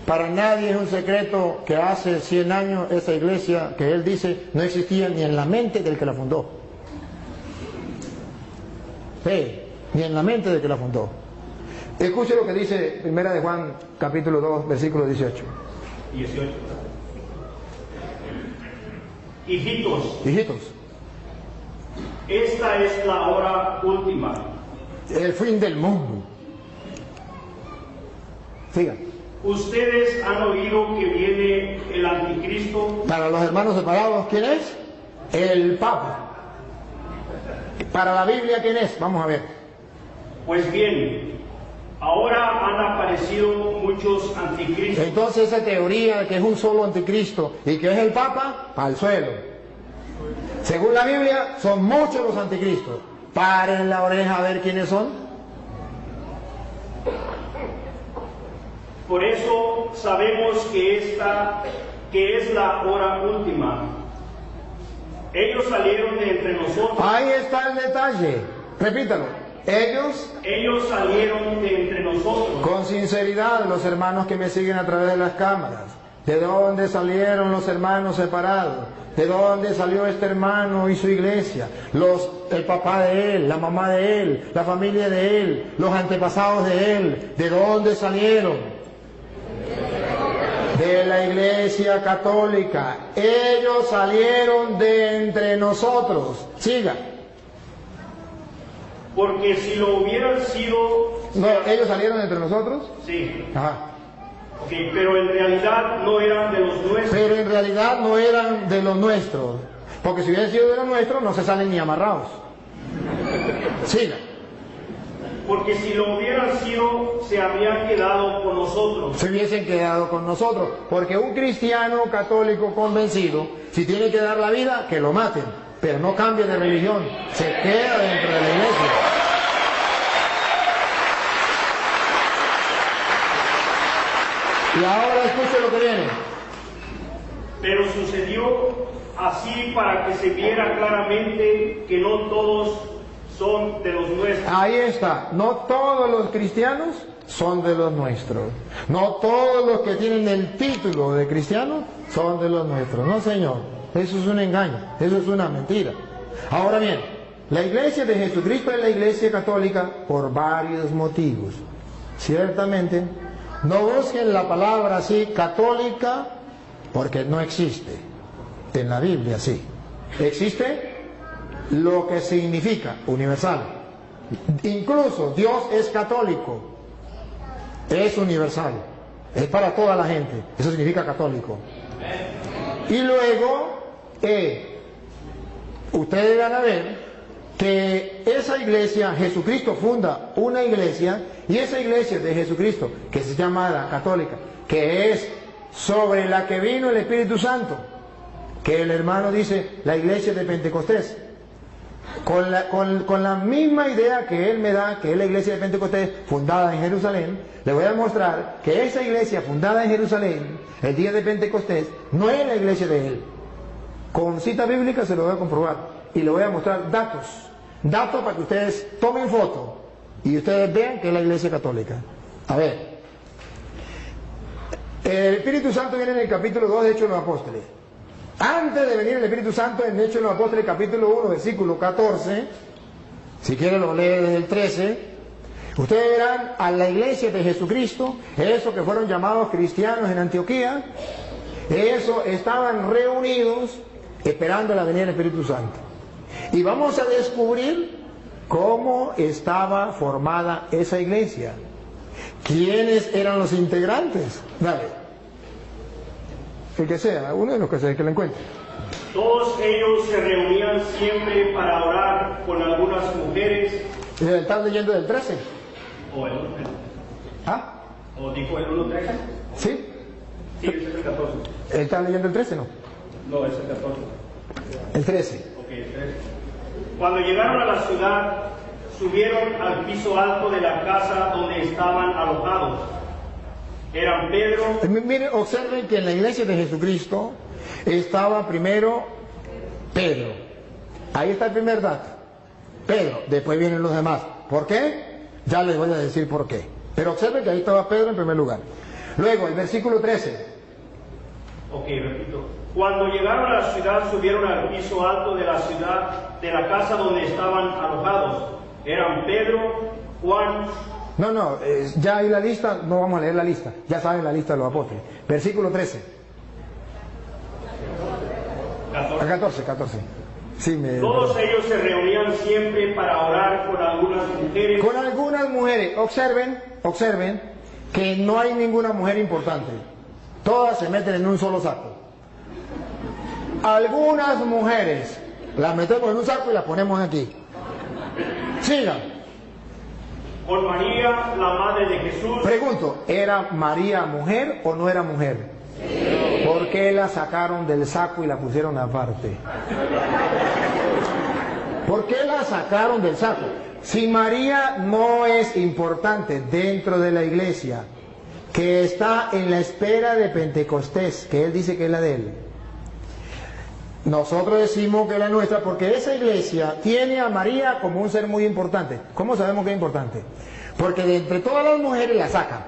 Para nadie es un secreto que hace 100 años esa iglesia, que él dice, no existía ni en la mente del que la fundó. Sí, ni en la mente del que la fundó. Escuche lo que dice Primera de Juan, capítulo 2, versículo 18. 18. Hijitos, esta es la hora última. El fin del mundo. Siga. Ustedes han oído que viene el anticristo. Para los hermanos separados, ¿quién es? El Papa. Para la Biblia, ¿quién es? Vamos a ver. Pues bien, ahora han aparecido muchos anticristos. Entonces esa teoría de que es un solo anticristo y que es el Papa, al suelo. Según la Biblia, son muchos los anticristos. Paren la oreja a ver quiénes son. Por eso sabemos que esta es la hora última. Ellos salieron de entre nosotros. Ahí está el detalle. Repítalo. Ellos salieron de entre nosotros. Con sinceridad, los hermanos que me siguen a través de las cámaras. ¿De dónde salieron los hermanos separados? ¿De dónde salió este hermano y su iglesia? El papá de él, la mamá de él, la familia de él, los antepasados de él. ¿De dónde salieron? De la iglesia católica. Ellos salieron de entre nosotros. Siga. Porque si lo hubieran sido... No, ¿ellos salieron de entre nosotros? Sí. Ajá. Okay, pero en realidad no eran de los nuestros. Pero en realidad no eran de los nuestros. Porque si hubieran sido de los nuestros, no se salen ni amarrados. Siga. Porque si lo hubieran sido, se habrían quedado con nosotros. Se hubiesen quedado con nosotros. Porque un cristiano católico convencido, si tiene que dar la vida, que lo maten. Pero no cambie de religión. Se queda dentro de la iglesia. Y ahora escuche lo que viene. Pero sucedió así para que se viera claramente que no todos son de los nuestros. Ahí está. No todos los cristianos son de los nuestros. No todos los que tienen el título de cristiano son de los nuestros. No, señor. Eso es un engaño. Eso es una mentira. Ahora bien, la iglesia de Jesucristo es la iglesia católica por varios motivos. Ciertamente, no busquen la palabra así, católica, porque no existe. En la Biblia sí. Existe lo que significa universal. Incluso Dios es católico, es universal, es para toda la gente, eso significa católico. Y luego, ustedes van a ver que esa iglesia, Jesucristo funda una iglesia, y esa iglesia de Jesucristo, que es llamada católica, que es sobre la que vino el Espíritu Santo, que el hermano dice la iglesia de Pentecostés, con la misma idea que él me da, que es la iglesia de Pentecostés fundada en Jerusalén, le voy a mostrar que esa iglesia fundada en Jerusalén, el día de Pentecostés, no es la iglesia de él. Con cita bíblica se lo voy a comprobar, y le voy a mostrar datos para que ustedes tomen foto, y ustedes vean que es la iglesia católica. A ver, el Espíritu Santo viene en el capítulo 2 de Hechos de los Apóstoles. Antes de venir el Espíritu Santo, en Hechos de los Apóstoles, capítulo 1, versículo 14, si quieren lo lee desde el 13, ustedes verán a la iglesia de Jesucristo, esos que fueron llamados cristianos en Antioquía, esos estaban reunidos esperando la venida del Espíritu Santo. Y vamos a descubrir cómo estaba formada esa iglesia. ¿Quiénes eran los integrantes? Dale. El que sea, uno de los que sea, el que lo encuentre. Todos ellos se reunían siempre para orar con algunas mujeres. ¿Estás leyendo del 13? ¿O el 1? ¿Ah? ¿O dijo el 1:13? ¿Sí? Sí, ese es el 14. ¿Estás leyendo el 13, no? No, es el 14. El 13. Ok, el 13. Cuando llegaron a la ciudad, subieron al piso alto de la casa donde estaban alojados. Eran Pedro. Miren, observen que en la iglesia de Jesucristo estaba primero Pedro. Ahí está el primer dato. Pedro, después vienen los demás. ¿Por qué? Ya les voy a decir por qué. Pero observen que ahí estaba Pedro en primer lugar. Luego, el versículo 13. Ok, repito. Cuando llegaron a la ciudad, subieron al piso alto de la ciudad, de la casa donde estaban alojados. Eran Pedro, Juan. No, ya hay la lista, no vamos a leer la lista, ya saben la lista de los apóstoles. Versículo 13. 14. Sí, Todos ellos se reunían siempre para orar con algunas mujeres. Con algunas mujeres. Observen que no hay ninguna mujer importante. Todas se meten en un solo saco. Algunas mujeres las metemos en un saco y las ponemos aquí. Sigan. Con María, la madre de Jesús. Pregunto, ¿era María mujer o no era mujer? Sí. ¿Por qué la sacaron del saco y la pusieron aparte? ¿Por qué la sacaron del saco? Si María no es importante dentro de la iglesia, que está en la espera de Pentecostés, que él dice que es la de él, nosotros decimos que es la nuestra porque esa iglesia tiene a María como un ser muy importante. ¿Cómo sabemos que es importante? Porque de entre todas las mujeres la saca.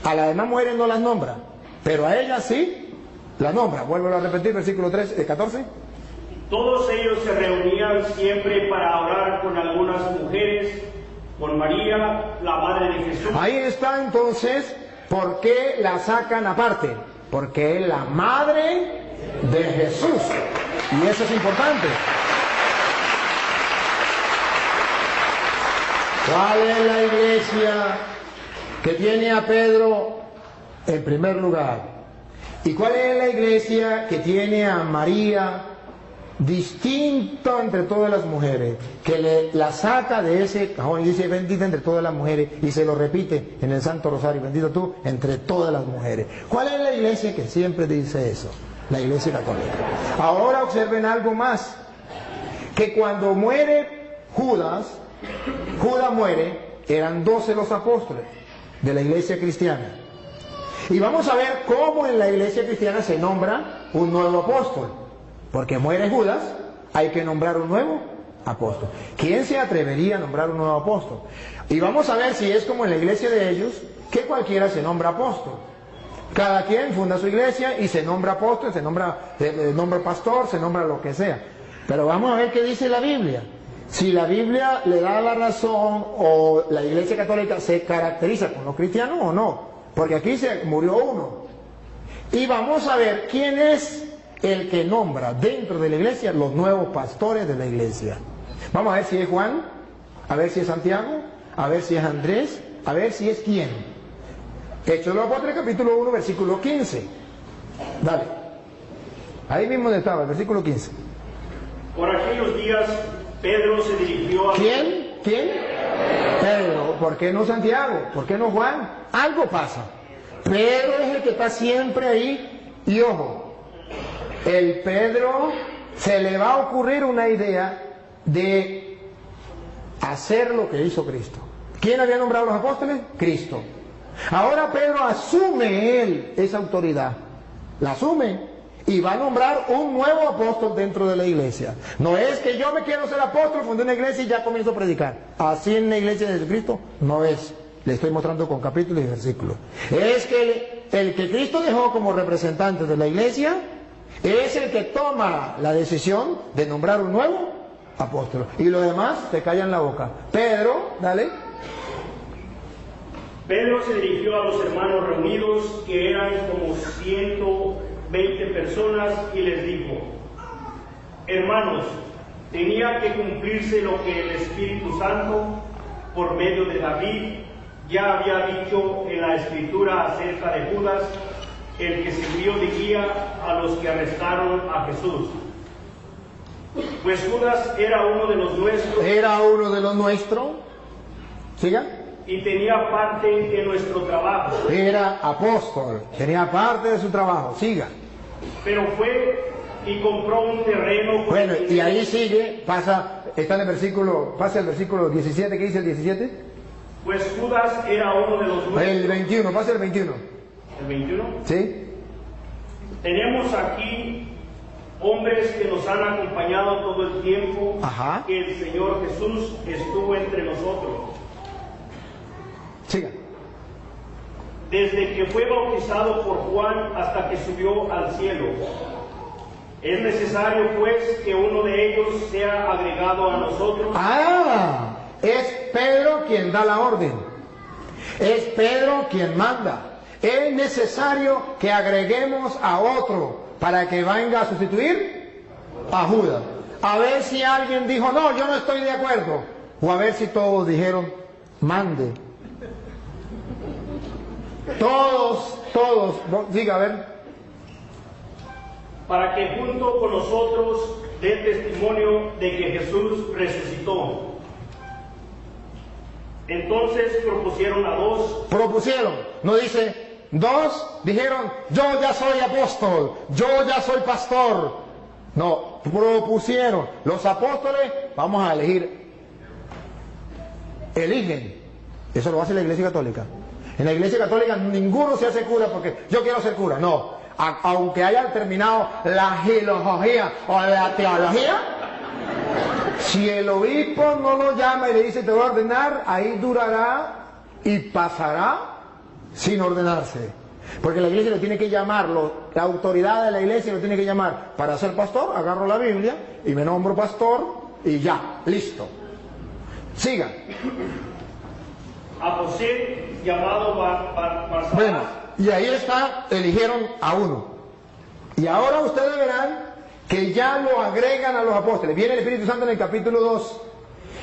A las demás mujeres no las nombra, pero a ella sí la nombra. Vuelvo a repetir, versículo 14. Todos ellos se reunían siempre para orar con algunas mujeres, con María, la madre de Jesús. Ahí está entonces, ¿por qué la sacan aparte? Porque es la madre de Jesús, y eso es importante. ¿Cuál es la iglesia que tiene a Pedro en primer lugar? ¿Y cuál es la iglesia que tiene a María distinto entre todas las mujeres? Que la saca de ese cajón y dice bendita entre todas las mujeres, y se lo repite en el Santo Rosario, bendito tú entre todas las mujeres. ¿Cuál es la iglesia que siempre dice eso? La iglesia católica. Ahora observen algo más, que cuando muere Judas muere, eran 12 los apóstoles de la iglesia cristiana. Y vamos a ver cómo en la iglesia cristiana se nombra un nuevo apóstol. Porque muere Judas, hay que nombrar un nuevo apóstol. ¿Quién se atrevería a nombrar un nuevo apóstol? Y vamos a ver si es como en la iglesia de ellos, que cualquiera se nombra apóstol. Cada quien funda su iglesia y se nombra apóstol, se nombra pastor, se nombra lo que sea. Pero vamos a ver qué dice la Biblia. Si la Biblia le da la razón o la iglesia católica se caracteriza con los cristianos o no. Porque aquí se murió uno. Y vamos a ver quién es el que nombra dentro de la iglesia los nuevos pastores de la iglesia. Vamos a ver si es Juan. A ver si es Santiago, a ver si es Andrés, a ver si es quién. Hechos de los Apóstoles, capítulo 1, versículo 15. Dale. Ahí mismo donde estaba, el versículo 15. Por aquellos días, Pedro se dirigió a... ¿Quién? ¿Quién? Pedro. ¿Por qué no Santiago? ¿Por qué no Juan? Algo pasa. Pedro es el que está siempre ahí. Y ojo, el Pedro se le va a ocurrir una idea de hacer lo que hizo Cristo. ¿Quién había nombrado a los apóstoles? Cristo. Ahora Pedro asume él esa autoridad. La asume. Y va a nombrar un nuevo apóstol dentro de la iglesia. No es que yo me quiero ser apóstol, fundé una iglesia y ya comienzo a predicar. Así en la iglesia de Jesucristo no es. Le estoy mostrando con capítulos y versículos. Es que el que Cristo dejó como representante de la iglesia es el que toma la decisión de nombrar un nuevo apóstol. Y los demás te callan la boca. Pedro, dale. Pedro se dirigió a los hermanos reunidos, que eran como 120 personas, y les dijo: hermanos, tenía que cumplirse lo que el Espíritu Santo, por medio de David, ya había dicho en la Escritura acerca de Judas, el que sirvió de guía a los que arrestaron a Jesús. Pues Judas era uno de los nuestros. Era uno de los nuestros. ¿Siga? Y tenía parte en nuestro trabajo. Era apóstol, tenía parte de su trabajo. Siga. Pero fue y compró un terreno. Bueno, y ahí sigue, pasa, está en el versículo, pasa el versículo 17, ¿qué dice el 17? Pues Judas era uno de los nuestros. El 21, pasa el 21. ¿El 21? ¿Sí? Tenemos aquí hombres que nos han acompañado todo el tiempo. Ajá. Que el Señor Jesús estuvo entre nosotros. Siga. Desde que fue bautizado por Juan hasta que subió al cielo. Es necesario pues que uno de ellos sea agregado a nosotros. Ah, es Pedro quien da la orden. Es Pedro quien manda. Es necesario que agreguemos a otro para que venga a sustituir a Judas. A ver si alguien dijo, no, yo no estoy de acuerdo. O a ver si todos dijeron, mande. Todos, diga, a ver. Para que junto con nosotros dé testimonio de que Jesús resucitó. Entonces propusieron a dos. Propusieron, no dice, dos dijeron, yo ya soy apóstol, yo ya soy pastor. No, propusieron. Los apóstoles, vamos a elegir. Eligen. Eso lo hace la Iglesia Católica. En la Iglesia Católica ninguno se hace cura porque yo quiero ser cura. No, aunque hayan terminado la filosofía o la teología, si el obispo no lo llama y le dice te voy a ordenar, ahí durará y pasará sin ordenarse. Porque la iglesia lo tiene que llamarlo, la autoridad de la iglesia lo tiene que llamar. Para ser pastor, agarro la Biblia y me nombro pastor y ya, listo. Siga. A José, llamado Barsabás. Bueno, y ahí está, eligieron a uno. Y ahora ustedes verán que ya lo agregan a los apóstoles. Viene el Espíritu Santo en el capítulo 2.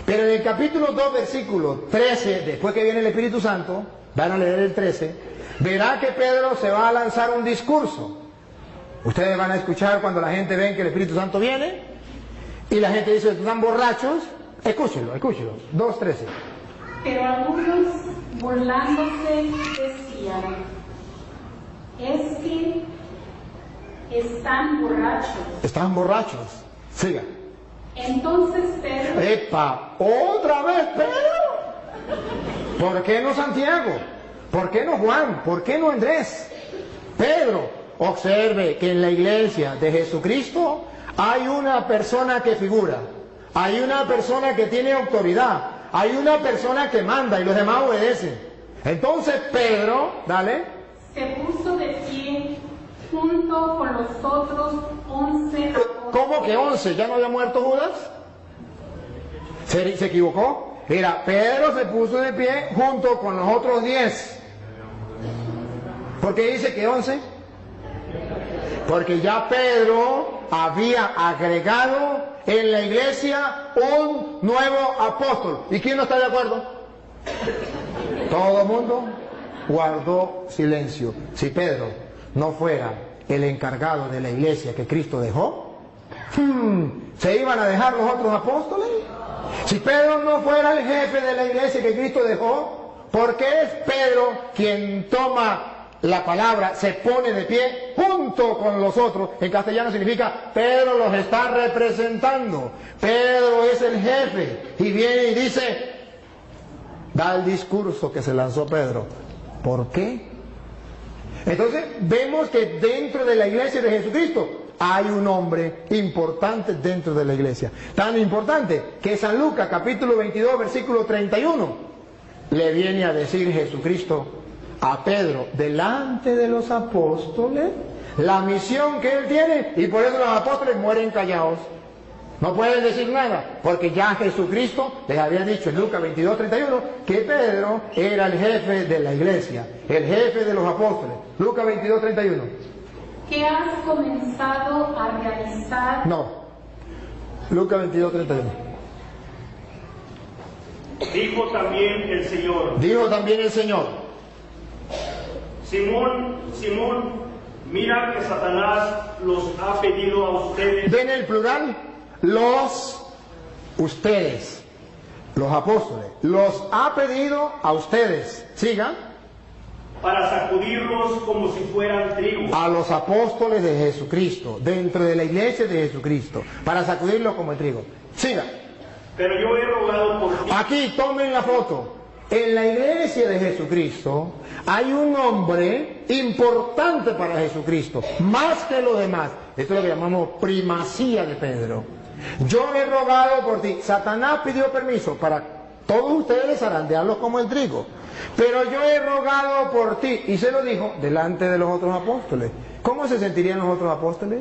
Pero en el capítulo 2, versículo 13, después que viene el Espíritu Santo, van a leer el 13, verá que Pedro se va a lanzar un discurso. Ustedes van a escuchar cuando la gente ve que el Espíritu Santo viene y la gente dice, están borrachos. Escúchelo. 2:13. Pero algunos, burlándose, decían, es que están borrachos. Están borrachos. Siga. Entonces Pedro, ¡Epa! ¿Otra vez Pedro? ¿Por qué no Santiago? ¿Por qué no Juan? ¿Por qué no Andrés? Pedro. Observe que en la iglesia de Jesucristo hay una persona que figura. Hay una persona que tiene autoridad. Hay una persona que manda y los demás obedecen. Entonces Pedro, dale. se puso de pie junto con los otros 11 apóstoles. ¿Cómo que 11? ¿Ya no había muerto Judas? ¿Se equivocó? Mira, Pedro se puso de pie junto con los otros 10. ¿Por qué dice que 11? Porque ya Pedro había agregado en la iglesia un nuevo apóstol. ¿Y quién no está de acuerdo? Todo el mundo guardó silencio. Si Pedro no fuera el encargado de la iglesia que Cristo dejó, ¿se iban a dejar los otros apóstoles? Si Pedro no fuera el jefe de la iglesia que Cristo dejó, ¿por qué es Pedro quien toma la palabra, se pone de pie junto con los otros? En castellano significa Pedro los está representando. Pedro es el jefe y viene y dice, da el discurso que se lanzó Pedro. ¿Por qué? Entonces vemos que dentro de la iglesia de Jesucristo hay un hombre importante dentro de la iglesia. Tan importante que San Lucas capítulo 22 versículo 31 le viene a decir Jesucristo a Pedro delante de los apóstoles la misión que él tiene, y por eso los apóstoles mueren callados. No pueden decir nada, porque ya Jesucristo les había dicho en Lucas 22, 31 que Pedro era el jefe de la iglesia, el jefe de los apóstoles. Lucas 22, 31. ¿Qué has comenzado a realizar? No. Lucas 22, 31. Dijo también el Señor. Dijo también el Señor. Simón, Simón, mira que Satanás los ha pedido a ustedes. ¿Ven el plural? Ustedes, los apóstoles, los ha pedido a ustedes. Sigan. Para sacudirlos como si fueran trigo. A los apóstoles de Jesucristo, dentro de la iglesia de Jesucristo, para sacudirlos como el trigo. Sigan. Pero yo he rogado por ti. Aquí tomen la foto. En la iglesia de Jesucristo hay un hombre importante para Jesucristo, más que los demás. Esto es lo que llamamos primacía de Pedro. Yo he rogado por ti. Satanás pidió permiso para todos ustedes zarandearlos como el trigo. Pero yo he rogado por ti. Y se lo dijo delante de los otros apóstoles. ¿Cómo se sentirían los otros apóstoles?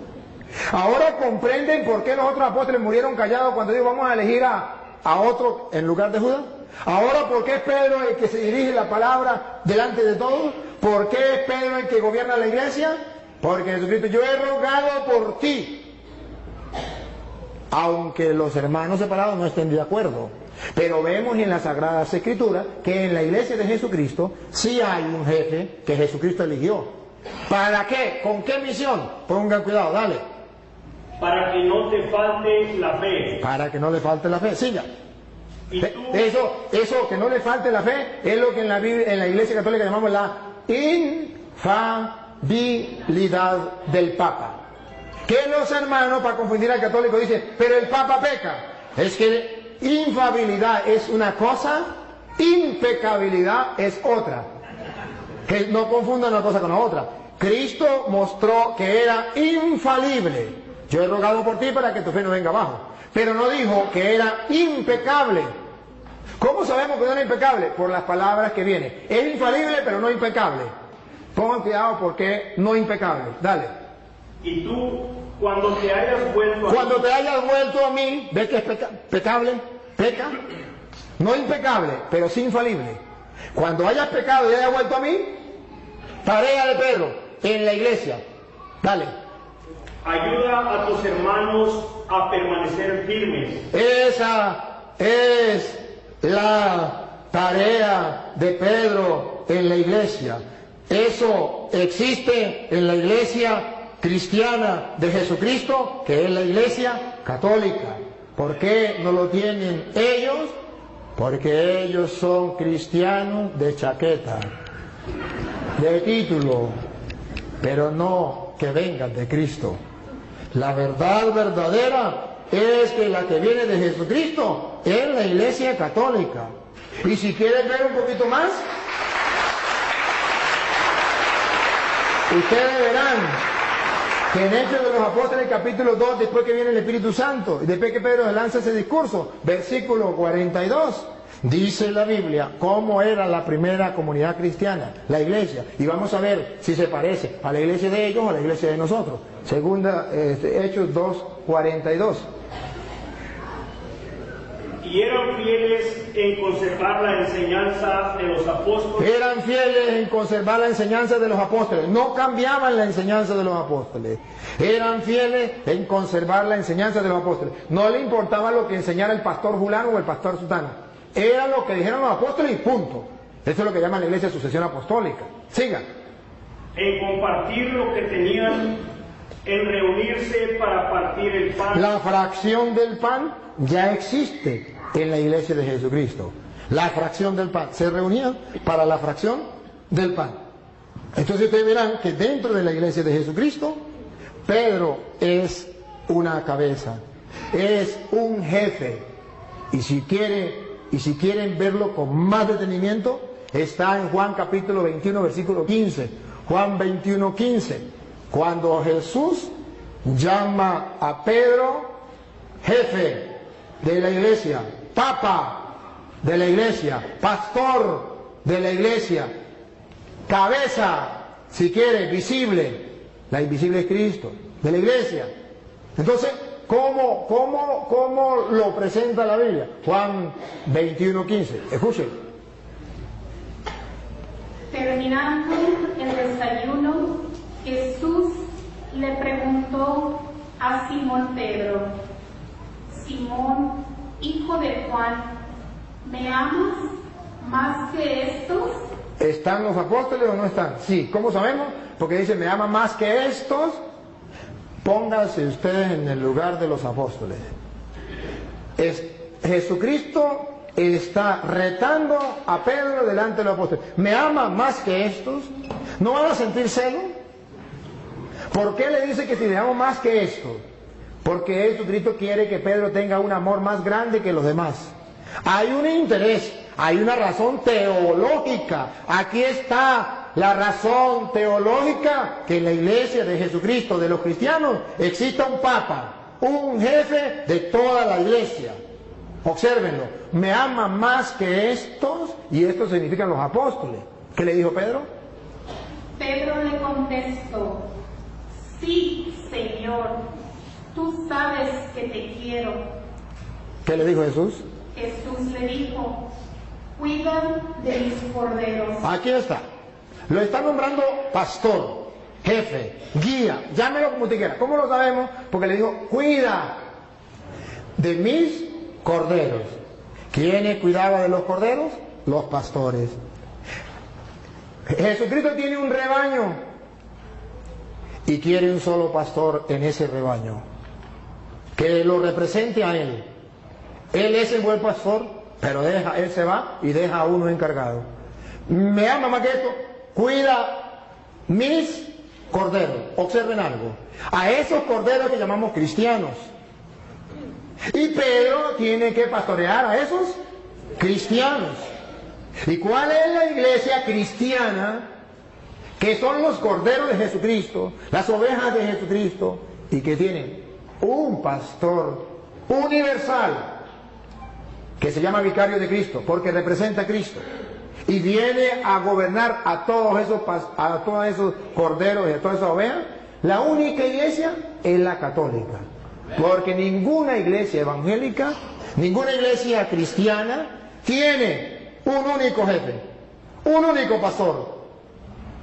Ahora comprenden por qué los otros apóstoles murieron callados cuando dijo vamos a elegir a otro en lugar de Judas. Ahora, ¿por qué es Pedro el que se dirige la palabra delante de todos? ¿Por qué es Pedro el que gobierna la iglesia? Porque Jesucristo, yo he rogado por ti. Aunque los hermanos separados no estén de acuerdo. Pero vemos en las Sagradas Escrituras que en la iglesia de Jesucristo sí hay un jefe que Jesucristo eligió. ¿Para qué? ¿Con qué misión? Pongan cuidado, dale. Para que no te falte la fe. Para que no le falte la fe, siga. Y tú, Eso que no le falte la fe es lo que en la Iglesia Católica llamamos la infalibilidad del Papa. Que los hermanos, para confundir al católico, dicen, pero el Papa peca. Es que infabilidad es una cosa, impecabilidad es otra. Que no confundan una cosa con la otra. Cristo mostró que era infalible. Yo he rogado por ti para que tu fe no venga abajo. Pero no dijo que era impecable. ¿Cómo sabemos que no era impecable? Por las palabras que vienen. Es infalible, pero no impecable. Pongan cuidado porque no impecable. Dale. y tú, cuando te hayas vuelto a mí, ¿ves que es pecable? Peca. No impecable, pero sí infalible. Cuando hayas pecado y hayas vuelto a mí, tarea de Pedro en la iglesia. Dale. Ayuda a tus hermanos a permanecer firmes. Esa es la tarea de Pedro en la iglesia. Eso existe en la iglesia cristiana de Jesucristo, que es la iglesia católica. ¿Por qué no lo tienen ellos? Porque ellos son cristianos de chaqueta, de título, pero no que vengan de Cristo. La verdad verdadera es que la que viene de Jesucristo es la iglesia católica. Y si quieren ver un poquito más, ustedes verán que en Hechos de los Apóstoles capítulo 2, después que viene el Espíritu Santo, y después que Pedro lanza ese discurso, versículo 42, dice la Biblia cómo era la primera comunidad cristiana, la iglesia, y vamos a ver si se parece a la iglesia de ellos o a la iglesia de nosotros. Segunda, Hechos 2, 42. y eran fieles en conservar la enseñanza de los apóstoles. Eran fieles en conservar la enseñanza de los apóstoles. No cambiaban la enseñanza de los apóstoles. Eran fieles en conservar la enseñanza de los apóstoles. No le importaba lo que enseñara el pastor fulano o el pastor sutano. Era lo que dijeron los apóstoles y punto. Eso es lo que llama la iglesia sucesión apostólica. Siga. En compartir lo que tenían, en reunirse para partir el pan. La fracción del pan ya existe en la iglesia de Jesucristo. La fracción del pan. Se reunían para la fracción del pan. Entonces ustedes verán que dentro de la iglesia de Jesucristo, Pedro es una cabeza, es un jefe. Y si quieren verlo con más detenimiento, está en Juan capítulo 21, versículo 15. Juan 21, 15. Cuando Jesús llama a Pedro jefe de la iglesia, papa de la iglesia, pastor de la iglesia, cabeza, si quiere, visible, la invisible es Cristo, de la iglesia. Entonces, ¿cómo lo presenta la Biblia? Juan 21, 15. Escuchen. Terminando el desayuno, Jesús le preguntó a Simón Pedro: Simón, hijo de Juan, ¿me amas más que estos? ¿Están los apóstoles o no están? Sí. ¿Cómo sabemos? Porque dice, ¿me ama más que estos? Pónganse ustedes en el lugar de los apóstoles. Jesucristo está retando a Pedro delante de los apóstoles. ¿Me ama más que estos? ¿No van a sentir celo? ¿Por qué le dice que si le amo más que estos? Porque Jesucristo quiere que Pedro tenga un amor más grande que los demás. Hay un interés, hay una razón teológica. Aquí está la razón teológica, que en la iglesia de Jesucristo, de los cristianos, exista un papa, un jefe de toda la iglesia. Obsérvenlo, me ama más que estos, y estos significan los apóstoles. ¿Qué le dijo Pedro? Pedro le contestó: sí, Señor, tú sabes que te quiero. ¿Qué le dijo Jesús? Jesús le dijo: cuida de mis corderos. Aquí está. Lo está nombrando pastor, jefe, guía, llámelo como usted quiera. ¿Cómo lo sabemos? Porque le dijo, cuida de mis corderos. ¿Quiénes cuidaban de los corderos? Los pastores. Jesucristo tiene un rebaño y quiere un solo pastor en ese rebaño que lo represente a él. Él es el buen pastor, pero él se va y deja a uno encargado. Me ama más que esto, cuida mis corderos. Observen algo, a esos corderos que llamamos cristianos. Y Pedro tiene que pastorear a esos cristianos. ¿Y cuál es la iglesia cristiana? Que son los corderos de Jesucristo, las ovejas de Jesucristo, y que tienen un pastor universal que se llama vicario de Cristo, porque representa a Cristo, y viene a gobernar a todos esos corderos y a todas esas ovejas. La única iglesia es la católica, porque ninguna iglesia evangélica, ninguna iglesia cristiana tiene un único jefe, un único pastor.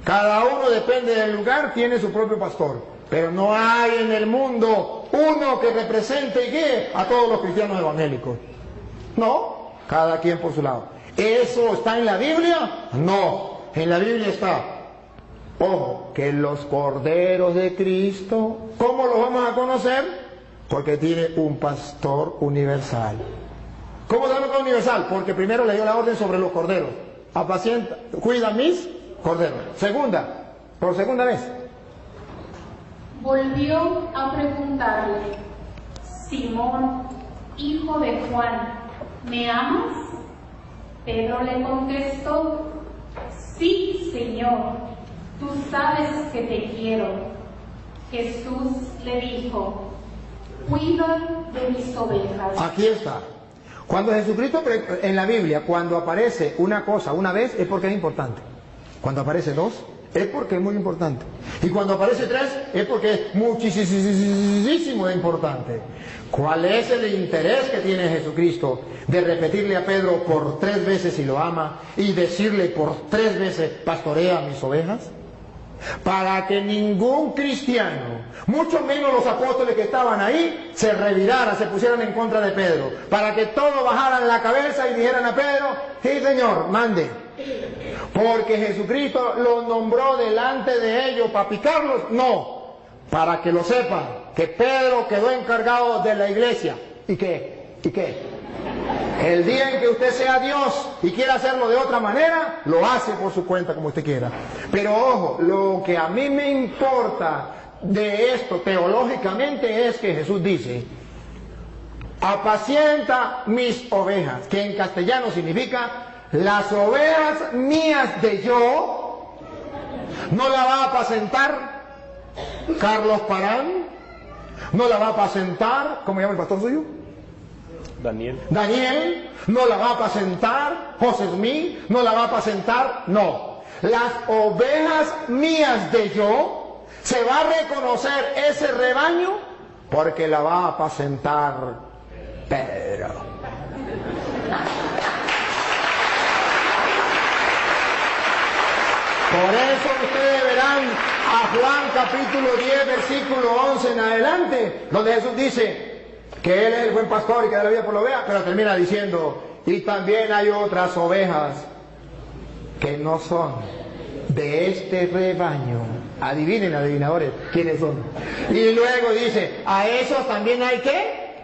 Cada uno, depende del lugar, tiene su propio pastor, pero no hay en el mundo uno que represente y guíe a todos los cristianos evangélicos. No, cada quien por su lado. ¿Eso está en la Biblia? No, en la Biblia está, ojo, que los corderos de Cristo, ¿cómo los vamos a conocer? Porque tiene un pastor universal. ¿Cómo sabemos que es universal? Porque primero le dio la orden sobre los corderos: apacienta, cuida mis corderos. Por segunda vez. Volvió a preguntarle: Simón, hijo de Juan, ¿me amas? Pedro le contestó: sí, Señor, tú sabes que te quiero. Jesús le dijo: cuida de mis ovejas. Aquí está. Cuando Jesucristo, en la Biblia, cuando aparece una cosa una vez, es porque es importante. Cuando aparece dos, es porque es muy importante. Y cuando aparece 3 es porque es muchísimo importante. ¿Cuál es el interés que tiene Jesucristo de repetirle a Pedro por 3 veces si lo ama y decirle por 3 veces pastorea mis ovejas? Para que ningún cristiano, mucho menos los apóstoles que estaban ahí, se reviraran, se pusieran en contra de Pedro. Para que todos bajaran la cabeza y dijeran a Pedro: sí, Señor, mande. Porque Jesucristo los nombró delante de ellos para picarlos. No, para que lo sepan, que Pedro quedó encargado de la iglesia. ¿Y qué? El día en que usted sea Dios y quiera hacerlo de otra manera, lo hace por su cuenta como usted quiera. Pero ojo, lo que a mí me importa de esto teológicamente es que Jesús dice: apacienta mis ovejas, que en castellano significa las ovejas mías de yo. ¿No la va a apacentar Carlos Parán? ¿No la va a apacentar, cómo llama el pastor suyo? Daniel. ¿No la va a apacentar José Smith? ¿No la va a apacentar? No. Las ovejas mías de yo, se va a reconocer ese rebaño porque la va a apacentar Pedro. Por eso ustedes verán a Juan capítulo 10 versículo 11 en adelante, donde Jesús dice que Él es el buen pastor y que da la vida por la oveja, pero termina diciendo: y también hay otras ovejas que no son de este rebaño. Adivinen, adivinadores, ¿quiénes son? Y luego dice: a esos también hay que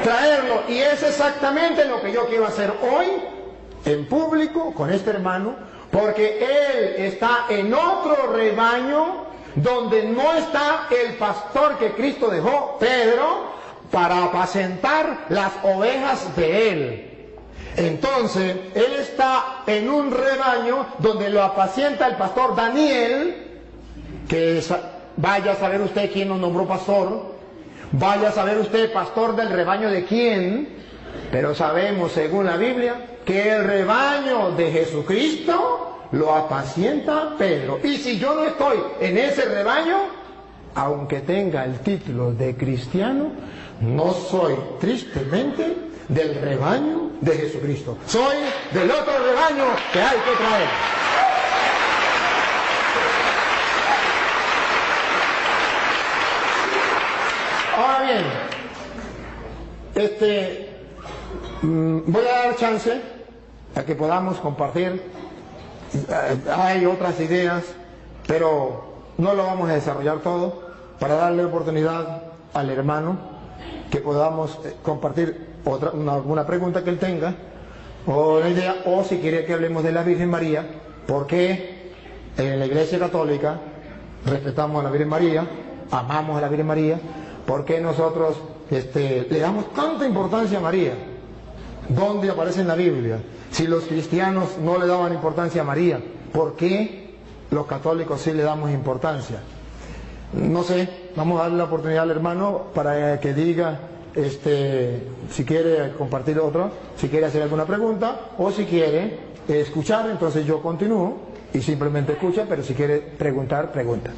traerlo. Y es exactamente lo que yo quiero hacer hoy en público con este hermano, porque él está en otro rebaño donde no está el pastor que Cristo dejó, Pedro, para apacentar las ovejas de él. Entonces, él está en un rebaño donde lo apacienta el pastor Daniel, que vaya a saber usted quién nos nombró pastor, vaya a saber usted pastor del rebaño de quién, pero sabemos según la Biblia que el rebaño de Jesucristo lo apacienta Pedro. Y si yo no estoy en ese rebaño, aunque tenga el título de cristiano, no soy tristemente del rebaño de Jesucristo. Soy del otro rebaño que hay que traer. Ahora bien, voy a dar chance a que podamos compartir. Hay otras ideas, pero no lo vamos a desarrollar todo, para darle oportunidad al hermano que podamos compartir alguna pregunta que él tenga, o una idea, o si quiere que hablemos de la Virgen María, porque en la Iglesia Católica respetamos a la Virgen María, amamos a la Virgen María, porque nosotros le damos tanta importancia a María. ¿Dónde aparece en la Biblia? Si los cristianos no le daban importancia a María, ¿por qué los católicos sí le damos importancia? No sé, vamos a darle la oportunidad al hermano para que diga si quiere compartir otro, si quiere hacer alguna pregunta, o si quiere escuchar, entonces yo continúo y simplemente escucha, pero si quiere preguntar, pregunta.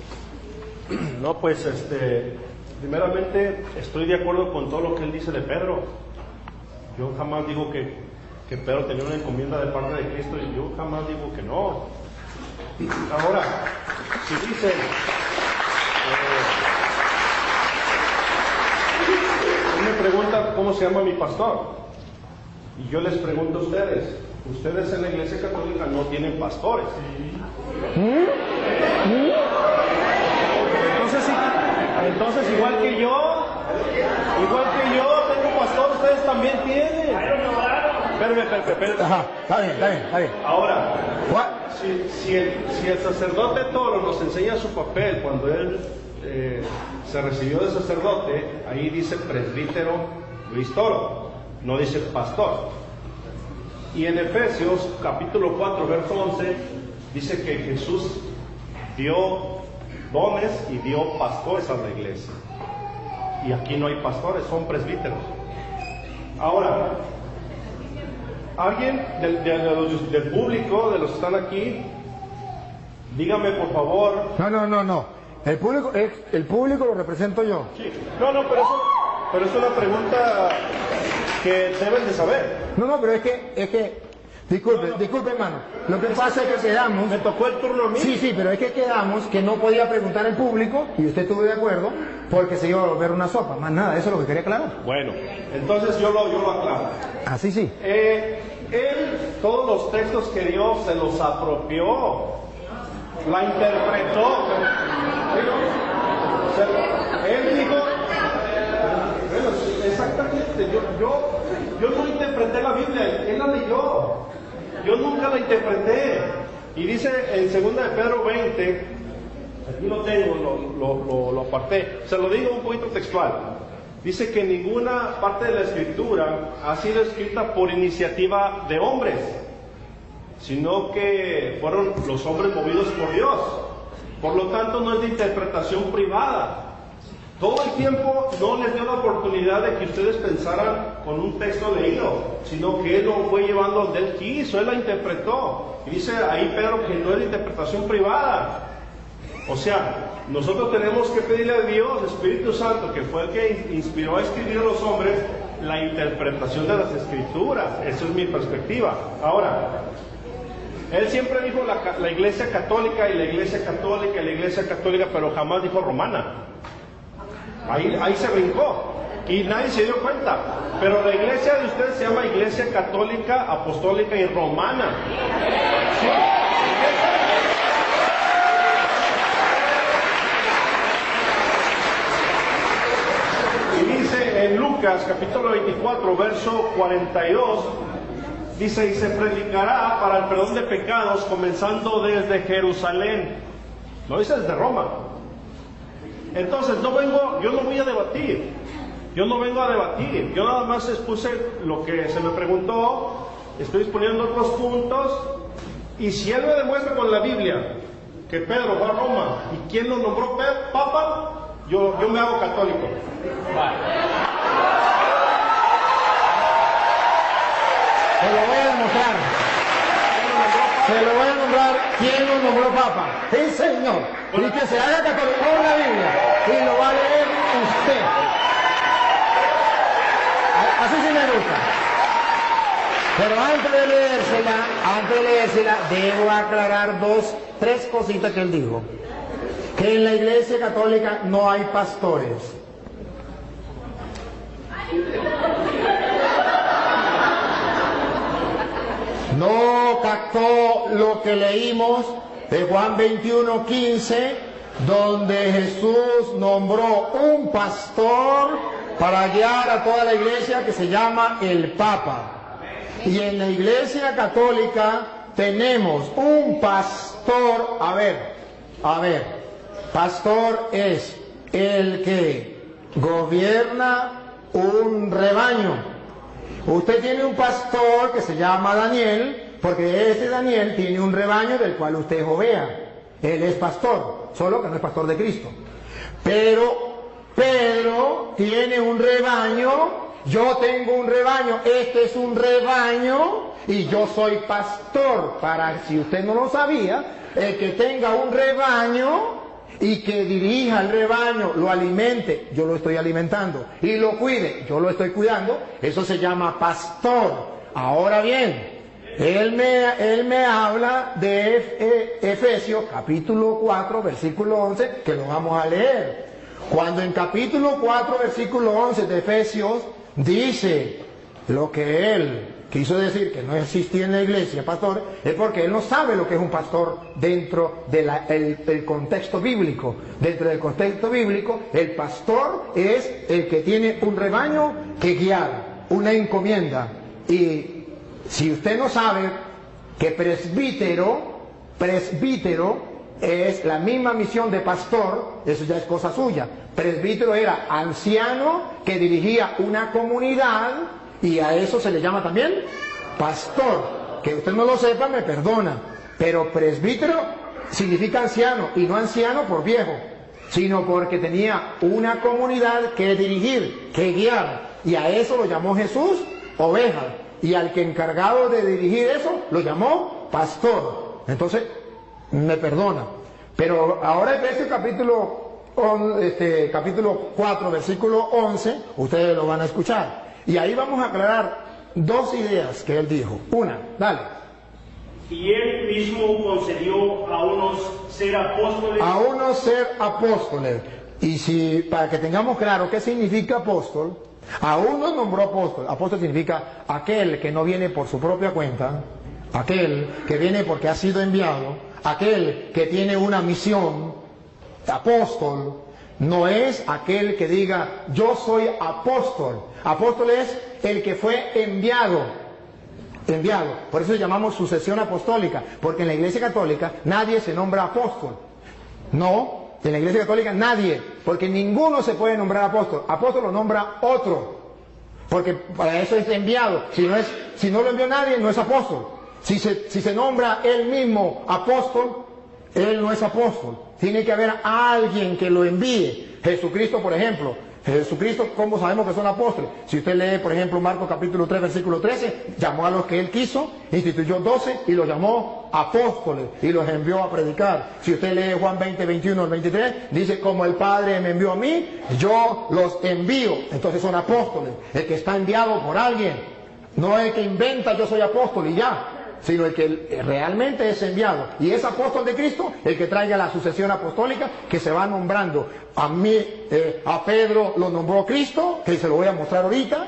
No, pues primeramente estoy de acuerdo con todo lo que él dice de Pedro. Yo jamás digo que Pedro tenía una encomienda de parte de Cristo, y yo jamás digo que no. Ahora, si dicen me preguntan cómo se llama mi pastor, y yo les pregunto a ustedes en la Iglesia Católica no tienen pastores. Entonces igual que yo tengo pastor, ustedes también tienen. Espérame. Ajá, está bien. Ahora, si el sacerdote Toro nos enseña su papel cuando él se recibió de sacerdote, ahí dice presbítero Luis Toro, no dice pastor. Y en Efesios capítulo 4 verso 11 dice que Jesús dio dones y dio pastores a la iglesia, y aquí no hay pastores, son presbíteros. Ahora, alguien del público, de los que están aquí, dígame por favor. No. El público lo represento yo. Sí. No, pero es una pregunta que deben de saber. No, pero es que disculpe hermano, lo que pasa es que quedamos... Me tocó el turno a mí. Sí, pero es que quedamos que no podía preguntar al público, y usted estuvo de acuerdo, porque se iba a volver una sopa, más nada, eso es lo que quería aclarar. Bueno, entonces yo lo aclaro. Así sí. Todos los textos que Dios se los apropió, la interpretó. Él dijo, exactamente, yo no interpreté la Biblia, él la leyó. Yo nunca la interpreté. Y dice en 2 de Pedro 20, aquí lo tengo, lo aparté, se lo digo un poquito textual. Dice que ninguna parte de la Escritura ha sido escrita por iniciativa de hombres, sino que fueron los hombres movidos por Dios. Por lo tanto, no es de interpretación privada. Todo el tiempo no les dio la oportunidad de que ustedes pensaran con un texto leído, sino que Él lo fue llevando donde Él quiso, Él la interpretó. Y dice ahí Pedro que no es de interpretación privada. O sea, nosotros tenemos que pedirle a Dios, Espíritu Santo, que fue el que inspiró a escribir a los hombres, la interpretación de las Escrituras. Esa es mi perspectiva. Ahora, él siempre dijo la Iglesia Católica y la Iglesia Católica y la Iglesia Católica, pero jamás dijo romana. Ahí se brincó y nadie se dio cuenta. Pero la iglesia de ustedes se llama Iglesia Católica, Apostólica y Romana. ¿Sí? Y dice en Lucas capítulo 24, verso 42, dice, y se predicará para el perdón de pecados comenzando desde Jerusalén. No dice desde Roma. Entonces yo no voy a debatir, yo no vengo a debatir, yo nada más expuse lo que se me preguntó, estoy exponiendo otros puntos, y si él me demuestra con la Biblia que Pedro fue a Roma, y quién lo nombró Papa, yo me hago católico. Se lo voy a demostrar. Se lo voy a nombrar quién lo nombró Papa. Sí, señor. Y que se haga católico con la Biblia. Y lo va a leer usted. Así sí me gusta. Pero antes de leérsela, debo aclarar tres cositas que él dijo. Que en la Iglesia Católica no hay pastores. No captó lo que leímos de Juan 21:15, donde Jesús nombró un pastor para guiar a toda la iglesia, que se llama el Papa. Y en la Iglesia Católica tenemos un pastor. A ver, pastor es el que gobierna un rebaño. Usted tiene un pastor que se llama Daniel, porque ese Daniel tiene un rebaño del cual usted es oveja. Él es pastor, solo que no es pastor de Cristo. Pero Pedro tiene un rebaño, yo tengo un rebaño, este es un rebaño y yo soy pastor. Para, si usted no lo sabía, el que tenga un rebaño y que dirija el rebaño, lo alimente, yo lo estoy alimentando, y lo cuide, yo lo estoy cuidando, eso se llama pastor. Ahora bien, él me habla de Efesios capítulo 4 versículo 11, que lo vamos a leer. Cuando en capítulo 4 versículo 11 de Efesios dice lo que él quiso decir, que no existía en la iglesia pastor, es porque él no sabe lo que es un pastor dentro del contexto bíblico. Dentro del contexto bíblico, el pastor es el que tiene un rebaño que guiar, una encomienda. Y si usted no sabe que presbítero es la misma misión de pastor, eso ya es cosa suya. Presbítero era anciano que dirigía una comunidad, y a eso se le llama también pastor. Que usted no lo sepa, me perdona, pero presbítero significa anciano, y no anciano por viejo, sino porque tenía una comunidad que dirigir, que guiar, y a eso lo llamó Jesús oveja, y al que encargado de dirigir eso lo llamó pastor. Entonces, me perdona. Pero ahora Efesios capítulo 4, versículo 11, ustedes lo van a escuchar. Y ahí vamos a aclarar dos ideas que él dijo. Una, dale. Y él mismo concedió a unos ser apóstoles. A unos ser apóstoles. Y si, para que tengamos claro qué significa apóstol, a unos nombró apóstol. Apóstol significa aquel que no viene por su propia cuenta, aquel que viene porque ha sido enviado, aquel que tiene una misión. Apóstol no es aquel que diga yo soy apóstol. Apóstol es el que fue enviado. Por eso llamamos sucesión apostólica, porque en la Iglesia Católica nadie se nombra apóstol. No, en la Iglesia Católica nadie, porque ninguno se puede nombrar apóstol. Apóstol lo nombra otro, porque para eso es enviado. Si no lo envió nadie, no es apóstol. Si se nombra él mismo apóstol, él no es apóstol. Tiene que haber alguien que lo envíe. Jesucristo, por ejemplo. Jesucristo, ¿cómo sabemos que son apóstoles? Si usted lee, por ejemplo, Marcos capítulo 3, versículo 13, llamó a los que él quiso, instituyó 12 y los llamó apóstoles y los envió a predicar. Si usted lee Juan 20, 21 al 23, dice, como el Padre me envió a mí, yo los envío. Entonces son apóstoles. El que está enviado por alguien, no el que inventa yo soy apóstol y ya, sino el que realmente es enviado. Y es apóstol de Cristo el que traiga la sucesión apostólica que se va nombrando. A Pedro lo nombró Cristo, que se lo voy a mostrar ahorita,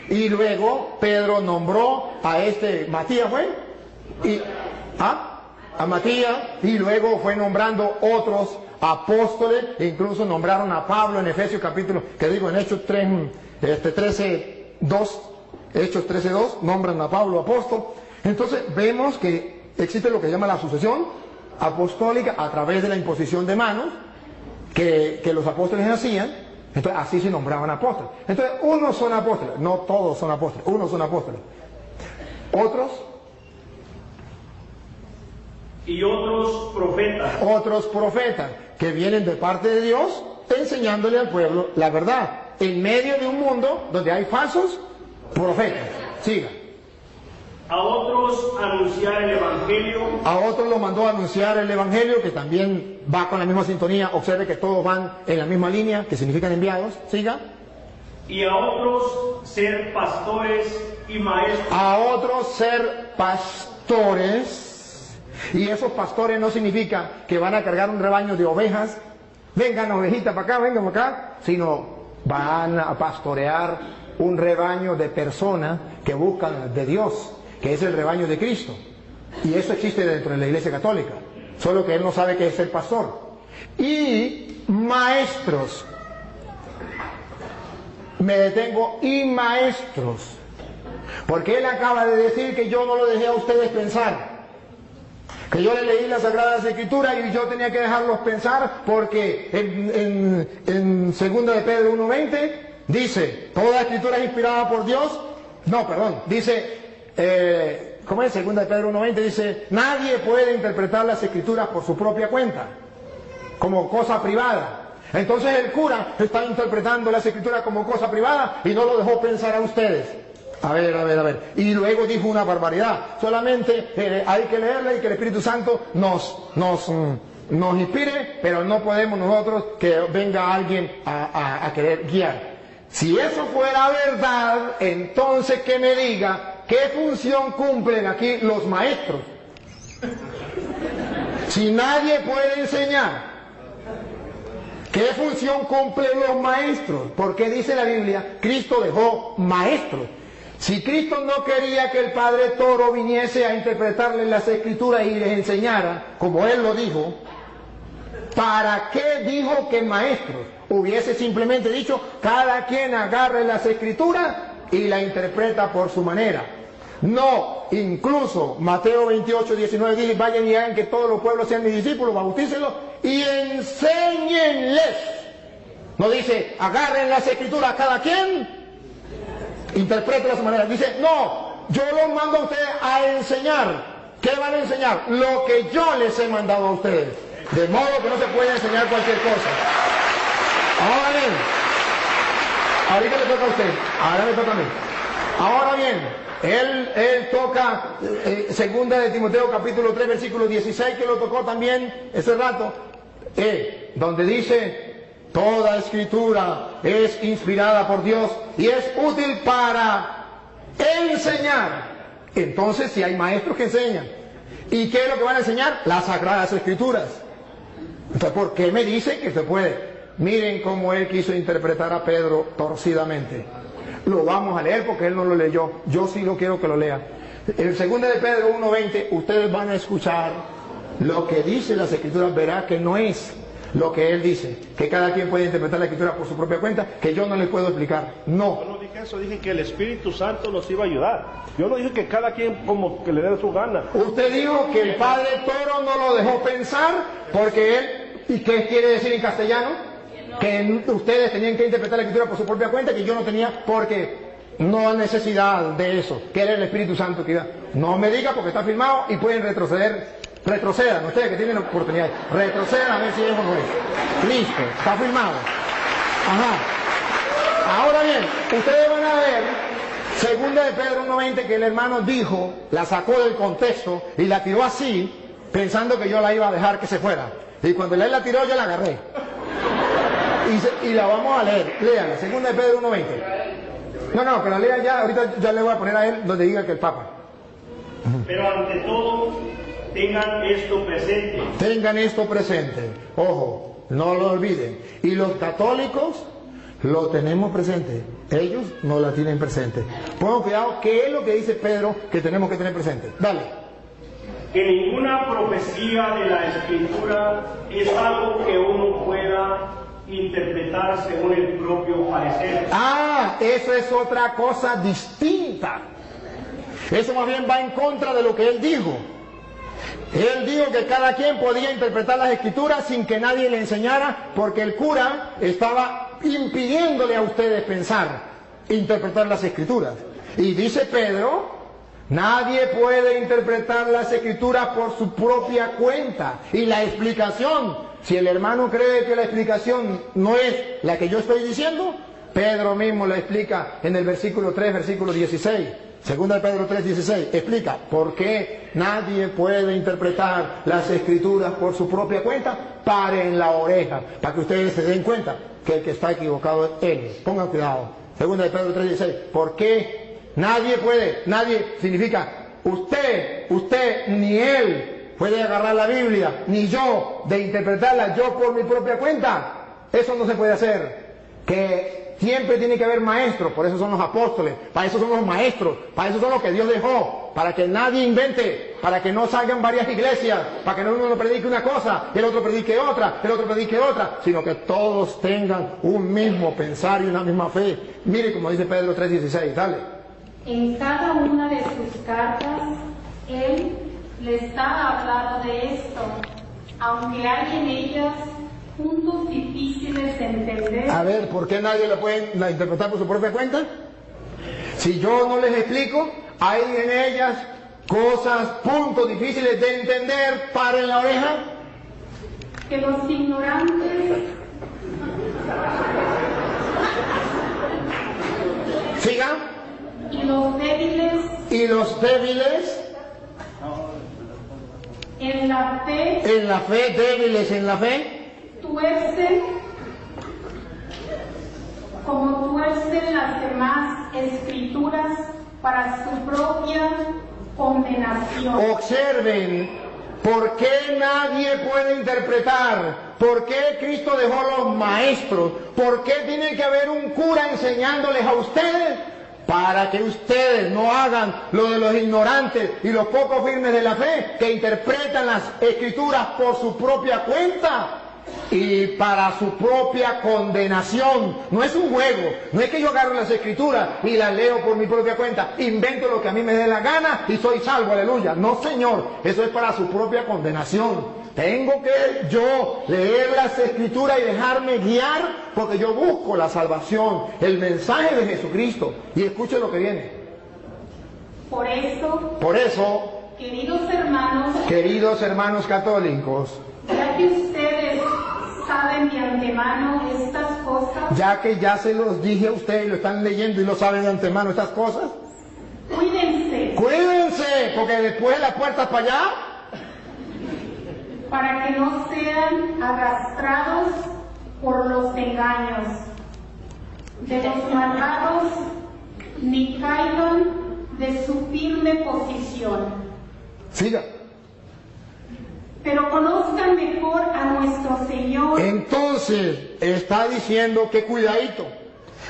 y luego Pedro nombró a Matías, a Matías, y luego fue nombrando otros apóstoles, e incluso nombraron a Pablo en Efesios capítulo, en Hechos 13:2, Hechos 13:2, nombran a Pablo apóstol. Entonces vemos que existe lo que se llama la sucesión apostólica a través de la imposición de manos que los apóstoles hacían. Entonces así se nombraban apóstoles. Entonces unos son apóstoles, no todos son apóstoles, unos son apóstoles. Otros y otros profetas. Otros profetas que vienen de parte de Dios enseñándole al pueblo la verdad en medio de un mundo donde hay falsos profetas. Siga. A otros anunciar el Evangelio. A otros lo mandó a anunciar el Evangelio, que también va con la misma sintonía. Observe que todos van en la misma línea, que significan enviados. Siga. Y a otros ser pastores y maestros. A otros ser pastores. Y esos pastores no significa que van a cargar un rebaño de ovejas. Vengan ovejitas para acá, vengan para acá. Sino van a pastorear un rebaño de personas que buscan de Dios, que es el rebaño de Cristo. Y eso existe dentro de la Iglesia Católica, solo que él no sabe qué es ser pastor. Y maestros, me detengo, y maestros, porque él acaba de decir que yo no lo dejé a ustedes pensar, que yo le leí las Sagradas Escrituras y yo tenía que dejarlos pensar, porque en 2 de Pedro 1:20 dice, toda escritura es inspirada por Dios. Dice, ¿cómo es? 2 de Pedro 1:20 dice, nadie puede interpretar las escrituras por su propia cuenta, como cosa privada. Entonces el cura está interpretando las escrituras como cosa privada y no lo dejó pensar a ustedes. A ver. Y luego dijo una barbaridad. Solamente hay que leerla y que el Espíritu Santo nos inspire, pero no podemos nosotros que venga alguien a querer guiar. Si eso fuera verdad, entonces que me diga qué función cumplen aquí los maestros. Si nadie puede enseñar, ¿qué función cumplen los maestros? Porque dice la Biblia, Cristo dejó maestros. Si Cristo no quería que el Padre Toro viniese a interpretarle las Escrituras y les enseñara, como Él lo dijo, ¿para qué dijo que maestros? Hubiese simplemente dicho, cada quien agarre las Escrituras y la interpreta por su manera. No, incluso Mateo 28:19 dice, vayan y hagan que todos los pueblos sean mis discípulos, bautícenlos y enséñenles. No dice, agarren las Escrituras cada quien, interpreten a su manera. Dice, no, yo los mando a ustedes a enseñar. ¿Qué van a enseñar? Lo que yo les he mandado a ustedes. De modo que no se puede enseñar cualquier cosa. Ahora bien, ahorita le toca a usted, ahora me toca a mí. Ahora bien, él toca segunda de Timoteo capítulo 3 versículo 16, que lo tocó también ese rato, donde dice: toda escritura es inspirada por Dios y es útil para enseñar. Entonces, si hay maestros que enseñan, ¿y qué es lo que van a enseñar? Las Sagradas Escrituras. Entonces, ¿por qué me dicen que se puede? Miren cómo él quiso interpretar a Pedro torcidamente. Lo vamos a leer porque él no lo leyó. Yo sí lo quiero que lo lea. En 2 de Pedro 1:20, ustedes van a escuchar lo que dice las Escrituras. Verá que no es lo que él dice, que cada quien puede interpretar la Escritura por su propia cuenta, que yo no les puedo explicar. No. Yo no dije eso, dije que el Espíritu Santo nos iba a ayudar. Yo no dije que cada quien como que le dé su gana. Usted dijo que el Padre Toro no lo dejó pensar porque él... ¿Y qué quiere decir en castellano? Que ustedes tenían que interpretar la Escritura por su propia cuenta, que yo no tenía, porque no hay necesidad de eso, que era el Espíritu Santo que iba. No me diga porque está filmado y pueden retroceder. Retrocedan, ustedes que tienen oportunidad, retrocedan a ver si eso no es. Listo, está filmado. Ajá. Ahora bien, ustedes van a ver, 2 de Pedro 1:20, que el hermano dijo, la sacó del contexto y la tiró así, pensando que yo la iba a dejar que se fuera. Y cuando él la tiró, yo la agarré. Y la vamos a leer. Léanla, 2 de Pedro 1:20. No, que la lean ya. Ahorita ya le voy a poner a él donde diga que el Papa. Pero ante todo, tengan esto presente. Tengan esto presente. Ojo, no lo olviden. Y los católicos lo tenemos presente. Ellos no la tienen presente. Pongan cuidado, ¿qué es lo que dice Pedro que tenemos que tener presente? Dale. Que ninguna profecía de la Escritura es algo que uno pueda interpretar según el propio parecer. Eso es otra cosa distinta. Eso más bien va en contra de lo que él dijo. Él dijo que cada quien podía interpretar las Escrituras sin que nadie le enseñara, porque el cura estaba impidiéndole a ustedes pensar, interpretar las Escrituras. Y dice Pedro: nadie puede interpretar las Escrituras por su propia cuenta. Y la explicación, si el hermano cree que la explicación no es la que yo estoy diciendo, Pedro mismo la explica en el versículo 3, versículo 16. 2 de Pedro 3:16, explica por qué nadie puede interpretar las Escrituras por su propia cuenta. Paren la oreja, para que ustedes se den cuenta que el que está equivocado es él. Pongan cuidado. 2 de Pedro 3:16, ¿por qué? Nadie puede, nadie significa usted ni él puede agarrar la Biblia, ni yo, de interpretarla yo por mi propia cuenta. Eso no se puede hacer. Que siempre tiene que haber maestros, por eso son los apóstoles, para eso son los maestros, para eso son los que Dios dejó, para que nadie invente, para que no salgan varias iglesias, para que no uno predique una cosa, el otro predique otra, el otro predique otra, sino que todos tengan un mismo pensar y una misma fe. Mire como dice Pedro 3:16, dale. En cada una de sus cartas, él les ha hablado de esto, aunque hay en ellas puntos difíciles de entender. A ver, ¿por qué nadie la puede interpretar por su propia cuenta? Si yo no les explico, hay en ellas cosas, puntos difíciles de entender. Paren la oreja. Que los ignorantes Siga. y los débiles en la fe, débiles en la fe, tuercen como tuercen las demás Escrituras para su propia condenación. Observen, ¿por qué nadie puede interpretar? ¿Por qué Cristo dejó los maestros? ¿Por qué tiene que haber un cura enseñándoles a ustedes? Para que ustedes no hagan lo de los ignorantes y los poco firmes de la fe, que interpretan las Escrituras por su propia cuenta y para su propia condenación. No es un juego, no es que yo agarro las Escrituras y las leo por mi propia cuenta, invento lo que a mí me dé la gana y soy salvo, aleluya. No, señor, eso es para su propia condenación. Tengo que yo leer las Escrituras y dejarme guiar, porque yo busco la salvación, el mensaje de Jesucristo. Y escuche lo que viene. Por eso, queridos hermanos católicos, ya que ustedes saben de antemano estas cosas, ya que ya se los dije a ustedes y lo están leyendo y lo saben de antemano estas cosas, Cuídense, porque después las puertas para allá. para que no sean arrastrados por los engaños de los malvados, ni caigan de su firme posición. Siga. Pero conozcan mejor a nuestro Señor. Entonces, está diciendo que cuidadito.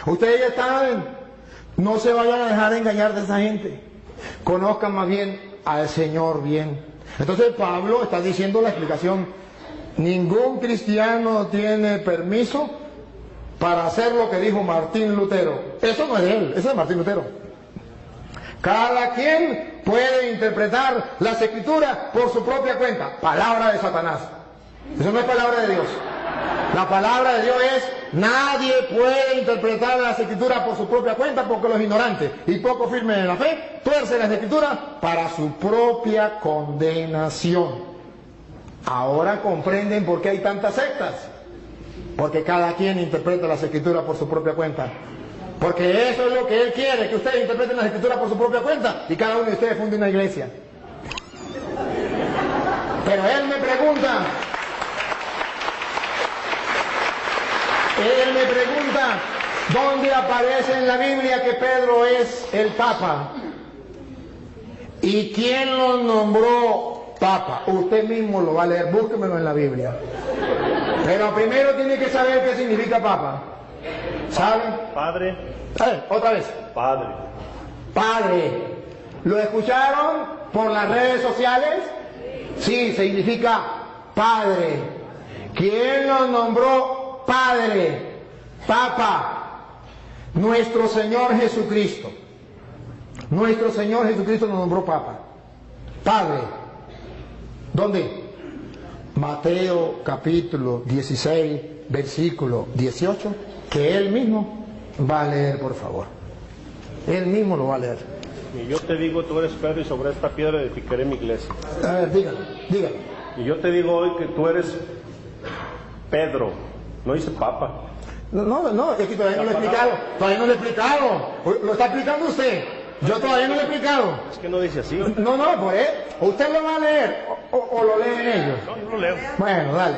Ustedes ya saben, no se vayan a dejar engañar de esa gente. Conozcan más bien al Señor bien. Entonces Pablo está diciendo la explicación. Ningún cristiano tiene permiso para hacer lo que dijo Martín Lutero. Eso no es de él, eso es de Martín Lutero. Cada quien puede interpretar las escrituras por su propia cuenta. Palabra de Satanás. Eso no es palabra de Dios. La palabra de Dios es: nadie puede interpretar las escrituras por su propia cuenta, porque los ignorantes y poco firmes en la fe tuercen las escrituras para su propia condenación. Ahora comprenden por qué hay tantas sectas. Porque cada quien interpreta las escrituras por su propia cuenta. Porque eso es lo que Él quiere, que ustedes interpreten las escrituras por su propia cuenta y cada uno de ustedes funde una iglesia. Pero Él me pregunta, ¿dónde aparece en la Biblia que Pedro es el Papa? ¿Y quién lo nombró Papa? Usted mismo lo va a leer, búsquemelo en la Biblia. Pero primero tiene que saber qué significa Papa. ¿Saben? Padre. Otra vez. Padre. Padre. ¿Lo escucharon por las redes sociales? Sí, significa Padre. ¿Quién lo nombró Padre? Papa. Nuestro Señor Jesucristo. Nuestro Señor Jesucristo nos nombró Papa. Padre. ¿Dónde? Mateo capítulo 16, versículo 18, que Él mismo va a leer, por favor. Él mismo lo va a leer. Y yo te digo, tú eres Pedro, y sobre esta piedra edificaré mi iglesia. A ver, dígalo. Y yo te digo hoy que tú eres Pedro, no dice Papa. No, es que todavía no lo he explicado. Todavía no lo he explicado. Lo está explicando usted. Yo todavía no lo he explicado. Es que no dice así. No, pues usted lo va a leer o lo leen ellos. No, yo lo leo. Bueno, dale.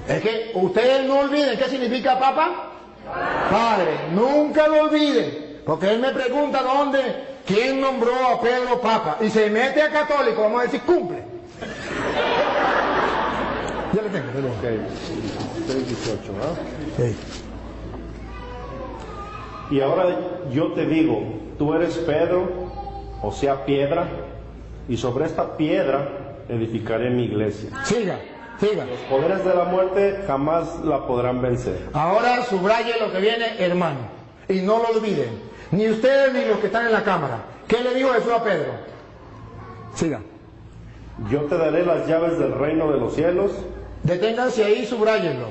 Es que ustedes no olviden qué significa Papa. Padre, nunca lo olviden. Porque él me pregunta quién nombró a Pedro Papa. Y se mete a católico, vamos a decir, cumple. Ya le tengo, perdón. Ok, 18, ¿no? Sí. Y ahora yo te digo, tú eres Pedro, o sea, piedra, y sobre esta piedra edificaré mi iglesia. Siga. Los poderes de la muerte jamás la podrán vencer. Ahora subraye lo que viene, hermano, y no lo olviden, ni ustedes ni los que están en la cámara. ¿Qué le dijo Jesús a Pedro? Siga. Yo te daré las llaves del reino de los cielos. Deténganse ahí y subrayenlo.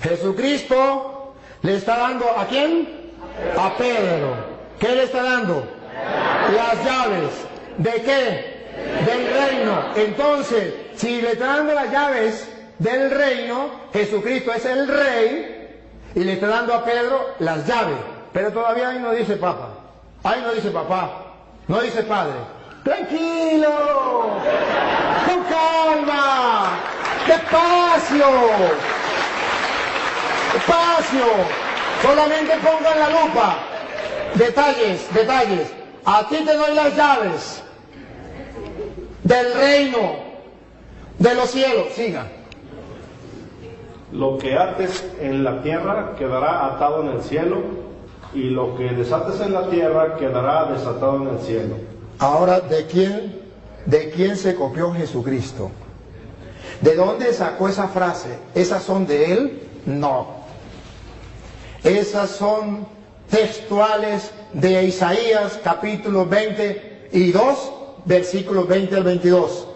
Jesucristo le está dando ¿a quién? A Pedro. ¿Qué le está dando? Las llaves. ¿De qué? Del reino. Entonces, si le está dando las llaves del reino, Jesucristo es el rey y le está dando a Pedro las llaves. Pero todavía ahí no dice Papa. Ahí no dice papá. No dice padre. Tranquilo. Con calma. Despacio. Despacio. Solamente pongan la lupa. Detalles. Aquí te doy las llaves del reino de los cielos. Siga. Lo que ates en la tierra quedará atado en el cielo, y lo que desates en la tierra quedará desatado en el cielo. Ahora, ¿de quién se copió Jesucristo? ¿De dónde sacó esa frase? ¿Esas son de él? No. Esas son textuales de Isaías capítulo 22, versículos 20 al 22.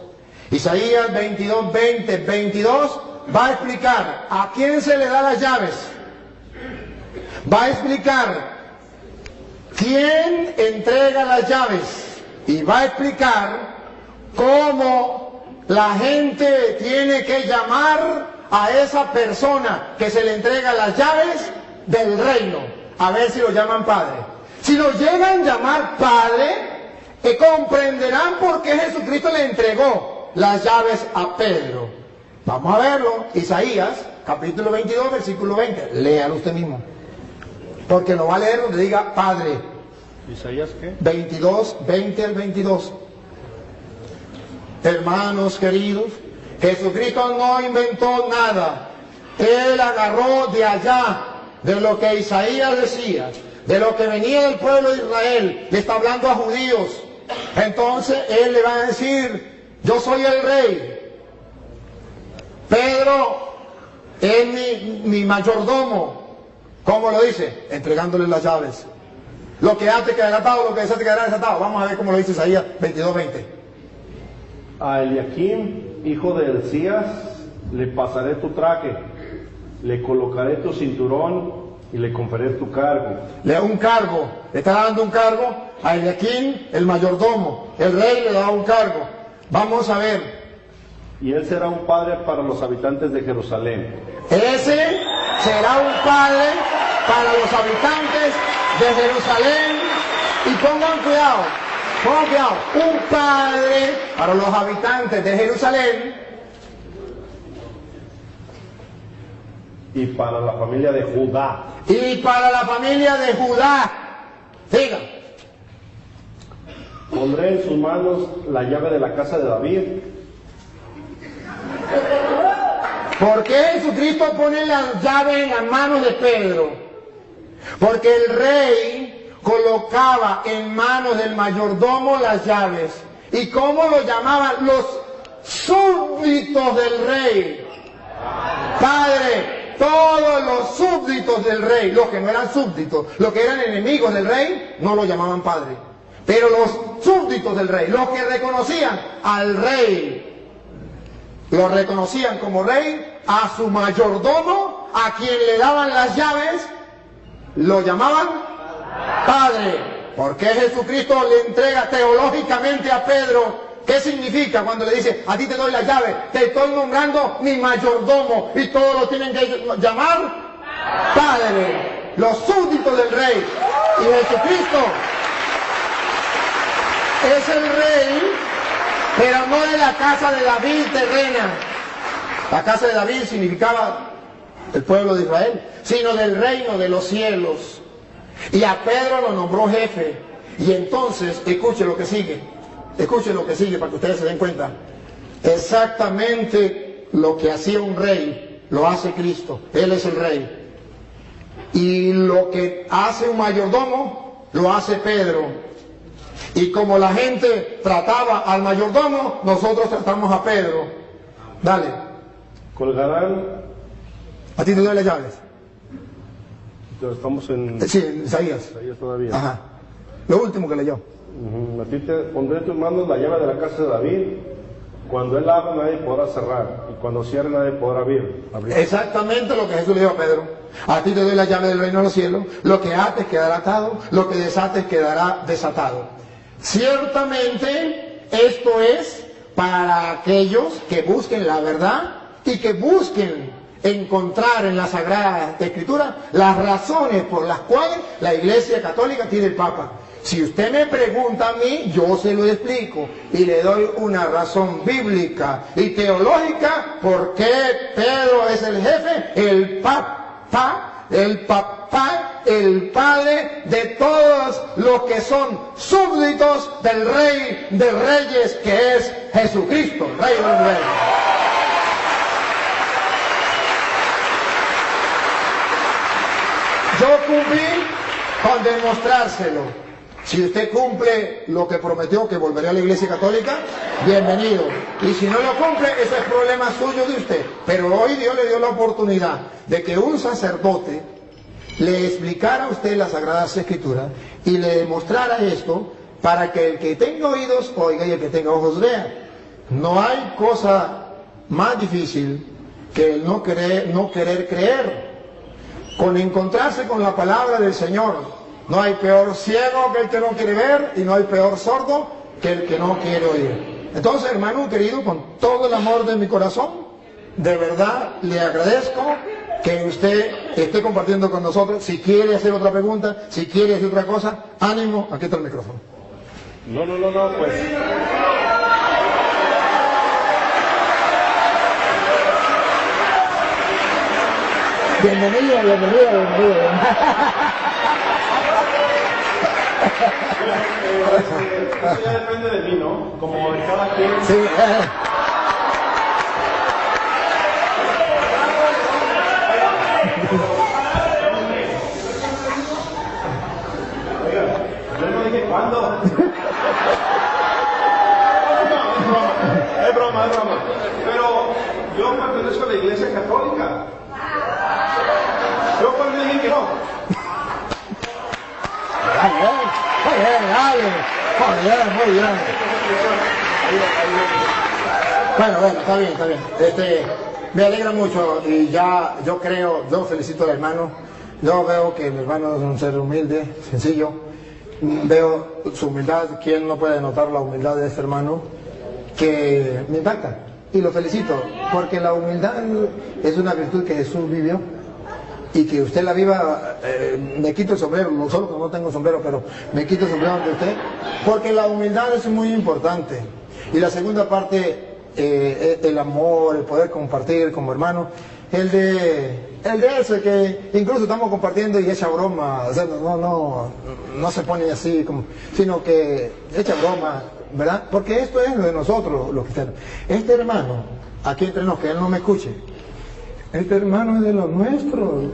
Isaías 22, 20, 22 va a explicar a quién se le da las llaves. Va a explicar quién entrega las llaves. Y va a explicar cómo la gente tiene que llamar a esa persona que se le entrega las llaves del reino. A ver si lo llaman padre. Si nos llegan a llamar Padre, comprenderán por qué Jesucristo le entregó las llaves a Pedro. Vamos a verlo, Isaías, capítulo 22, versículo 20. Léalo usted mismo. Porque no va a leer donde diga Padre. ¿Isaías qué? 22, 20 al 22. Hermanos queridos, Jesucristo no inventó nada. Él agarró de allá, de lo que Isaías decía, de lo que venía del pueblo de Israel. Le está hablando a judíos. Entonces Él le va a decir, yo soy el rey. Pedro es mi mayordomo. ¿Cómo lo dice? Entregándole las llaves. Lo que ate quedará atado, lo que desate quedará desatado. Vamos a ver cómo lo dice Isaías 22:20. A Eliakim, hijo de Hilcías, le pasaré tu traje, le colocaré tu cinturón y le conferiré tu cargo. Le da un cargo, le está dando un cargo a Eliakim, el mayordomo. El rey le da un cargo. Vamos a ver. Y él será un padre para los habitantes de Jerusalén. Ese será un padre para los habitantes de Jerusalén. Y pongan cuidado, un padre para los habitantes de Jerusalén. Y para la familia de Judá. Y para la familia de Judá. Diga. Pondré en sus manos la llave de la casa de David. ¿Por qué Jesucristo pone la llave en las manos de Pedro? Porque el rey colocaba en manos del mayordomo las llaves. ¿Y cómo lo llamaban? Los súbditos del rey. Padre, todos los súbditos del rey, los que no eran súbditos, los que eran enemigos del rey, no lo llamaban padre. Pero los súbditos del rey, los que reconocían al rey, lo reconocían como rey, a su mayordomo, a quien le daban las llaves, lo llamaban Padre. ¿Por qué Jesucristo le entrega teológicamente a Pedro? ¿Qué significa cuando le dice, a ti te doy las llaves, te estoy nombrando mi mayordomo, y todos lo tienen que llamar Padre? Los súbditos del rey. Y Jesucristo es el rey, pero no de la casa de David terrena. La casa de David significaba el pueblo de Israel, sino del reino de los cielos. Y a Pedro lo nombró jefe. Y entonces, escuche lo que sigue para que ustedes se den cuenta. Exactamente lo que hacía un rey, lo hace Cristo. Él es el rey. Y lo que hace un mayordomo, lo hace Pedro. Y como la gente trataba al mayordomo, nosotros tratamos a Pedro. Dale. Colgarán. ¿A ti te doy las llaves? Estamos en Sí, Isaías. todavía. Ajá. Lo último que leyó. A ti te pondré en tus manos la llave de la casa de David. Cuando él abra, nadie podrá cerrar. Y cuando cierre, nadie podrá abrir. Exactamente lo que Jesús le dijo a Pedro. A ti te doy la llave del reino de los cielos. Lo que ates quedará atado. Lo que desates quedará desatado. Ciertamente, esto es para aquellos que busquen la verdad y que busquen encontrar en la Sagrada Escritura las razones por las cuales la Iglesia Católica tiene el Papa. Si usted me pregunta a mí, yo se lo explico y le doy una razón bíblica y teológica por qué Pedro es el jefe, el papá, el padre de todos los que son súbditos del Rey de Reyes, que es Jesucristo, Rey de los Reyes. Yo cumplí con demostrárselo. Si usted cumple lo que prometió, que volverá a la Iglesia Católica, bienvenido. Y si no lo cumple, eso es problema suyo de usted. Pero hoy Dios le dio la oportunidad de que un sacerdote le explicara a usted las Sagradas Escrituras y le demostrara esto para que el que tenga oídos oiga y el que tenga ojos vea. No hay cosa más difícil que el no querer creer. Con encontrarse con la palabra del Señor. No hay peor ciego que el que no quiere ver, y no hay peor sordo que el que no quiere oír. Entonces, hermano querido, con todo el amor de mi corazón, de verdad le agradezco que usted esté compartiendo con nosotros. Si quiere hacer otra pregunta, si quiere hacer otra cosa, ánimo, aquí está el micrófono. No, pues. Bienvenido. Eso ya depende de mí, ¿no? Como de cada quien. Sí, Oiga, yo no dije cuándo. Es broma. Pero yo pertenezco a la Iglesia Católica. Yo cuando dije que no. muy bien. Bueno, está bien. Me alegra mucho y ya yo felicito al hermano. Yo veo que el hermano es un ser humilde, sencillo. Veo su humildad. ¿Quién no puede notar la humildad de este hermano? Que me impacta. Y lo felicito, porque la humildad es una virtud que Jesús vivió. Y que usted la viva, me quito el sombrero, no solo que no tengo sombrero, pero me quito el sombrero ante usted, porque la humildad es muy importante. Y la segunda parte, el amor, el poder compartir como hermano, el de ese que incluso estamos compartiendo y echa broma, o sea, no se pone así, sino que echa broma, ¿verdad? Porque esto es lo de nosotros, los cristianos. Este hermano, aquí entre nos, que él no me escuche, este hermano es de los nuestros.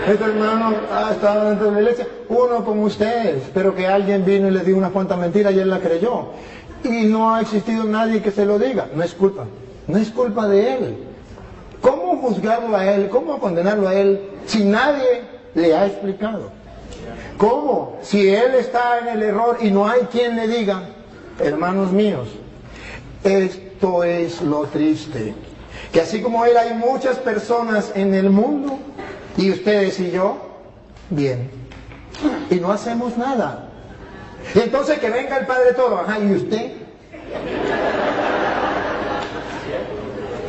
Este hermano ha estado dentro de la iglesia, uno como ustedes, pero que alguien vino y le dio unas cuantas mentiras y él la creyó. Y no ha existido nadie que se lo diga. No es culpa de él. ¿Cómo juzgarlo a él? ¿Cómo condenarlo a él si nadie le ha explicado? ¿Cómo? Si él está en el error y no hay quien le diga, hermanos míos, esto es lo triste. Que así como él hay muchas personas en el mundo, y ustedes y yo, bien, y no hacemos nada. Y entonces que venga el Padre Toro, ajá, ¿y usted?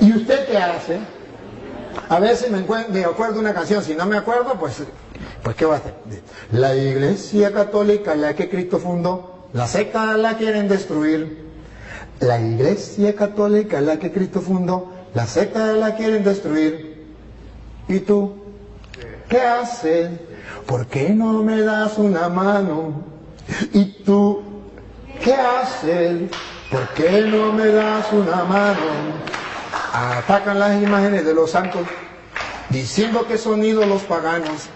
¿Y usted qué hace? A ver si me acuerdo una canción, si no me acuerdo, pues ¿qué va a hacer? La Iglesia Católica, la que Cristo fundó, la secta la quieren destruir. La Iglesia Católica, la que Cristo fundó, la secta la quieren destruir. ¿Y tú? ¿Qué haces? ¿Por qué no me das una mano? ¿Y tú? ¿Qué haces? ¿Por qué no me das una mano? Atacan las imágenes de los santos, diciendo que son ídolos paganos.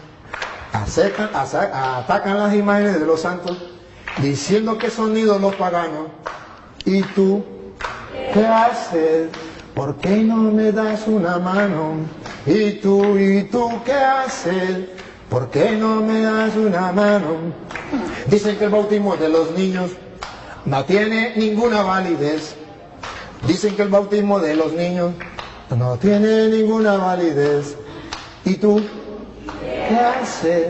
Atacan las imágenes de los santos, diciendo que son ídolos paganos. ¿Y tú? ¿Qué haces? ¿Por qué no me das una mano? ¿Y tú qué haces? ¿Por qué no me das una mano? Dicen que el bautismo de los niños no tiene ninguna validez. Dicen que el bautismo de los niños no tiene ninguna validez. ¿Y tú qué haces?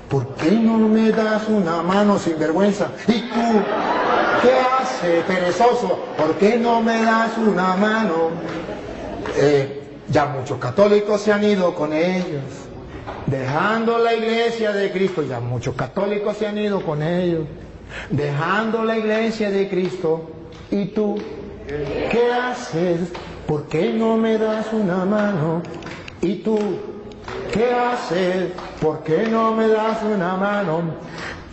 ¿Por qué no me das una mano, sinvergüenza? ¿Y tú qué haces, perezoso? ¿Por qué no me das una mano? Ya muchos católicos se han ido con ellos, dejando la iglesia de Cristo. Ya muchos católicos se han ido con ellos, dejando la iglesia de Cristo. ¿Y tú qué haces? ¿Por qué no me das una mano? ¿Y tú qué haces? ¿Por qué no me das una mano?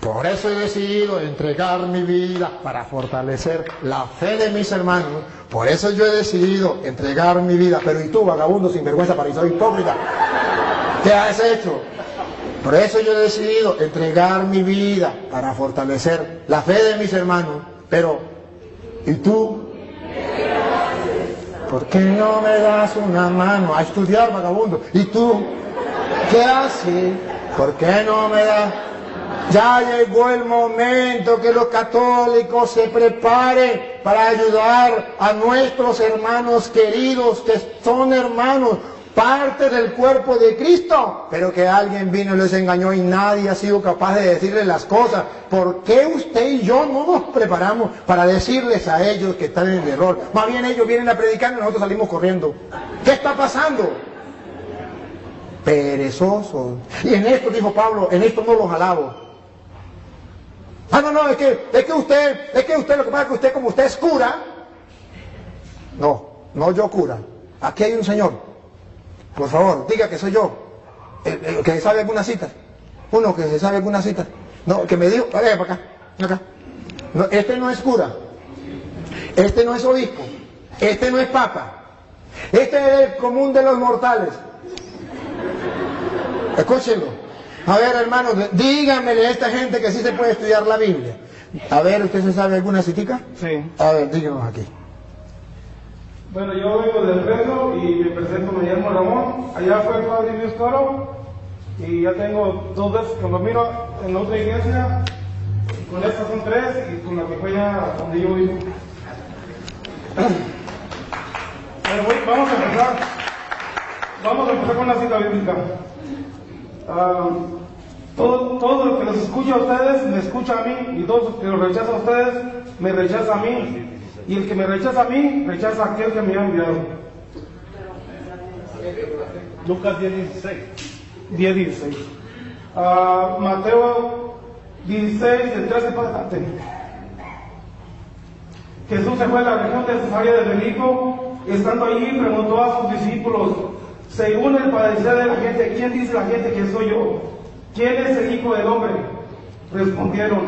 Por eso he decidido entregar mi vida para fortalecer la fe de mis hermanos. Por eso yo he decidido entregar mi vida. Pero ¿y tú, vagabundo, sinvergüenza, fariseo, hipócrita? ¿Qué has hecho? Por eso yo he decidido entregar mi vida para fortalecer la fe de mis hermanos. Pero ¿y tú? ¿Por qué no me das una mano a estudiar, vagabundo? ¿Y tú qué haces? ¿Por qué no me das? Ya llegó el momento que los católicos se preparen para ayudar a nuestros hermanos queridos, que son hermanos, parte del cuerpo de Cristo, pero que alguien vino y les engañó y nadie ha sido capaz de decirles las cosas. ¿Por qué usted y yo no nos preparamos para decirles a ellos que están en el error? Más bien ellos vienen a predicar y nosotros salimos corriendo. ¿Qué está pasando? perezosos. Y en esto, dijo Pablo, en esto no los alabo. Ah, no, es que usted lo que pasa es que usted, como usted es cura, no yo cura, aquí hay un señor, por favor, diga que soy yo, que se sabe alguna cita, uno que se sabe alguna cita, no, que me dijo, para acá, no, este no es cura, este no es obispo, este no es papa, este es el común de los mortales. Escúchenlo. A ver, hermanos, díganmele a esta gente que sí se puede estudiar la Biblia. A ver, ¿usted se sabe alguna citica? Sí. A ver, díganos aquí. Bueno, yo vengo del Fresno y me presento, me llamo Ramón. Allá fue el padre Dios Coro y ya tengo 2 veces que lo miro en la otra iglesia. Y con estas son 3 y con la que fue ya donde yo vivo. Bueno, vamos a empezar con la cita bíblica. Todo el que los escucha a ustedes me escucha a mí, y todos los que los rechazan a ustedes me rechaza a mí, y el que me rechaza a mí rechaza a aquel que me ha enviado. Lucas 10:16. 10:16. Mateo 16, del 13 para adelante. Jesús se fue a la región de Cesarea de Filipo, estando allí preguntó a sus discípulos, según el parecer de la gente, ¿quién dice la gente que soy yo? ¿Quién es el Hijo del Hombre? Respondieron,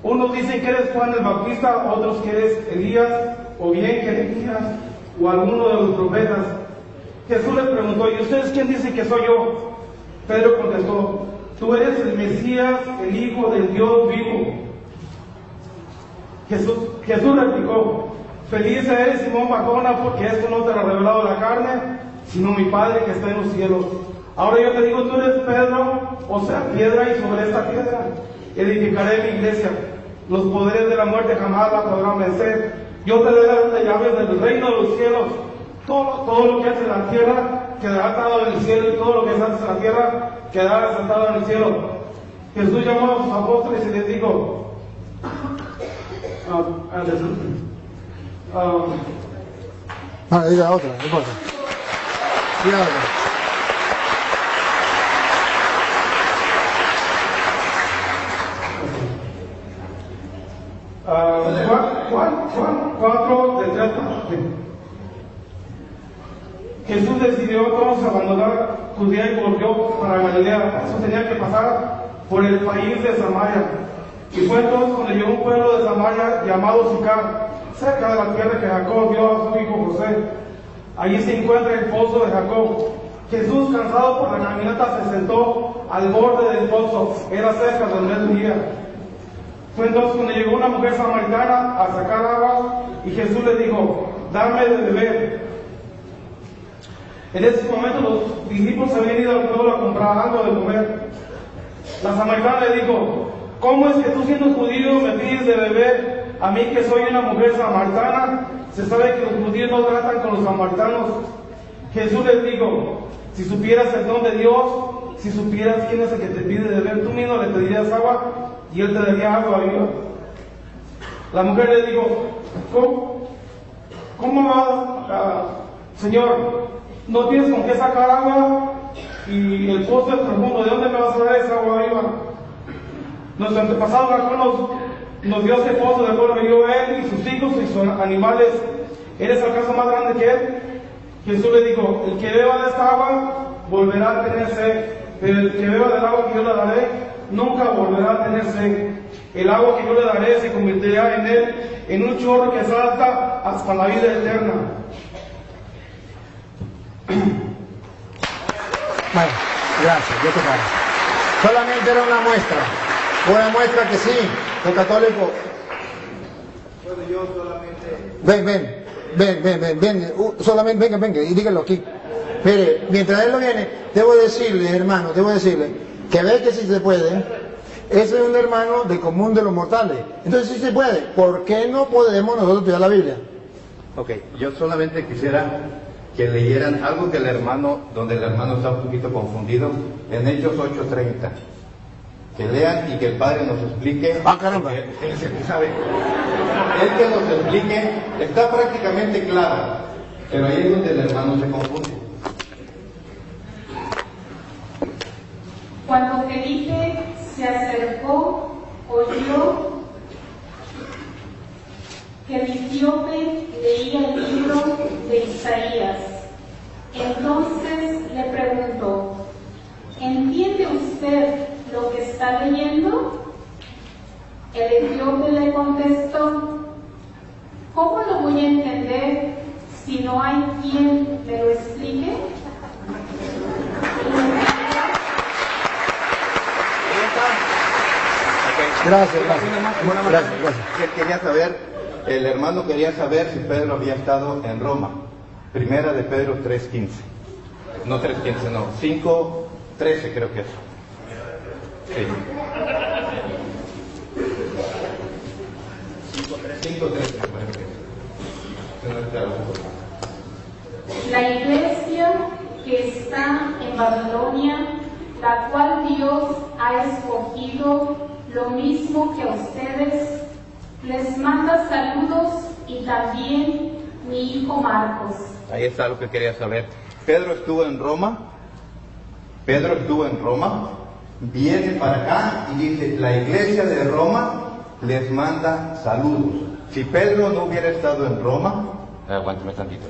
unos dicen que eres Juan el Bautista, otros que eres Elías, o bien Jeremías, o alguno de los profetas. Jesús les preguntó, ¿y ustedes quién dicen que soy yo? Pedro contestó, tú eres el Mesías, el Hijo del Dios vivo. Jesús replicó, feliz eres Simón Barjona, porque esto no te lo ha revelado la carne, sino mi Padre que está en los cielos. Ahora yo te digo, tú eres Pedro, o sea, piedra, y sobre esta piedra edificaré mi iglesia. Los poderes de la muerte jamás la podrán vencer. Yo te daré las llaves del reino de los cielos. Todo lo que hace en la tierra quedará atado en el cielo, y todo lo que se hace en la tierra quedará desatado en el cielo. Jesús llamó a sus apóstoles y les dijo, diga otra, no importa. Diga otra. Juan 4, del 3 al 7. Jesús decidió entonces abandonar Judea y volvió para Galilea. Eso tenía que pasar por el país de Samaria. Y fue entonces cuando llegó a un pueblo de Samaria llamado Sicar, cerca de la tierra que Jacob dio a su hijo José. Allí se encuentra el pozo de Jacob. Jesús, cansado por la caminata, se sentó al borde del pozo. Era cerca del mediodía. Fue entonces cuando llegó una mujer samaritana a sacar agua y Jesús le dijo, dame de beber. En ese momento los discípulos habían ido al pueblo a comprar algo de comer. La samaritana le dijo, ¿cómo es que tú siendo judío me pides de beber a mí que soy una mujer samaritana? Se sabe que los judíos no tratan con los samaritanos. Jesús les dijo, si supieras el don de Dios, si supieras quién es el que te pide de beber, tú mismo le pedirías agua y él te daría agua viva. La mujer le dijo, ¿cómo vas, Señor? No tienes con qué sacar agua y el pozo es profundo. ¿De dónde me vas a dar esa agua viva? Nuestro antepasado Jacob nos dio ese pozo del cual vivió él y sus hijos y sus animales. ¿Eres acaso más grande que él? Jesús le dijo, el que beba de esta agua volverá a tener sed, pero el que beba del agua que yo le daré nunca volverá a tener sed. El agua que yo le daré se convertirá en él en un chorro que salta hasta la vida eterna. Bueno, gracias, yo te paro. Solamente era una muestra que sí, los católicos. Bueno, yo solamente. Ven, solamente venga, y díganlo aquí. Mire, mientras él lo viene, debo decirle, hermano, que ve que si se puede, ese es un hermano del común de los mortales. Entonces si se puede, ¿por qué no podemos nosotros estudiar la Biblia? Ok, yo solamente quisiera que leyeran algo que donde el hermano está un poquito confundido, en Hechos 8:30. Que lean y que el Padre nos explique. Ah, caramba. Él es el que sabe. Él que nos explique, está prácticamente claro, pero ahí es donde el hermano se confunde. Cuando Felipe se acercó, oyó que el etíope leía el libro de Isaías. Entonces le preguntó: ¿entiende usted lo que está leyendo? El etíope le contestó: ¿cómo lo voy a entender si no hay quien me lo explique? Gracias. Quería saber, el hermano quería saber si Pedro había estado en Roma. Primera de Pedro 3:15. No 3:15, no. 5:13 creo que es. Sí. 5:13. La iglesia que está en Babilonia, la cual Dios ha escogido, lo mismo que a ustedes, les manda saludos, y también mi hijo Marcos. Ahí está lo que quería saber. Pedro estuvo en Roma, viene para acá y dice: la iglesia de Roma les manda saludos. Si Pedro no hubiera estado en Roma, aguántame tantito.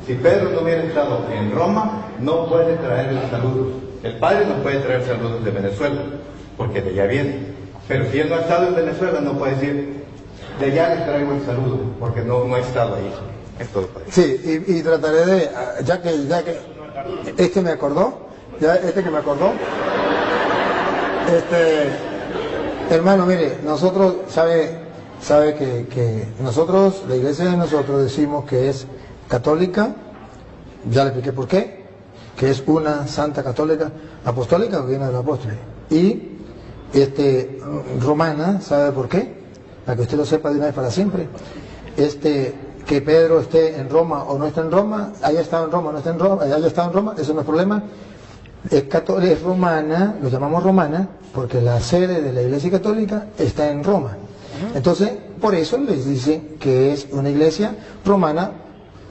Si Pedro no hubiera estado en Roma, no puede traer los saludos. El Padre no puede traer saludos de Venezuela, porque de allá viene. Pero si él no ha estado en Venezuela, no puede decir: de allá les traigo el saludo, porque no ha estado ahí. Es todo, Padre. Sí, y trataré de, ya que este me acordó, hermano, mire, nosotros, sabe que nosotros, la iglesia de nosotros, decimos que es católica, ya le expliqué por qué, que es una santa católica, apostólica, que viene del apóstol, y romana, ¿sabe por qué? Para que usted lo sepa de una vez para siempre. Que Pedro esté en Roma o no esté en Roma, haya estado en Roma o no esté en Roma, haya estado en Roma, eso no es problema. Es romana, lo llamamos romana, porque la sede de la iglesia católica está en Roma. Entonces, por eso les dice que es una iglesia romana,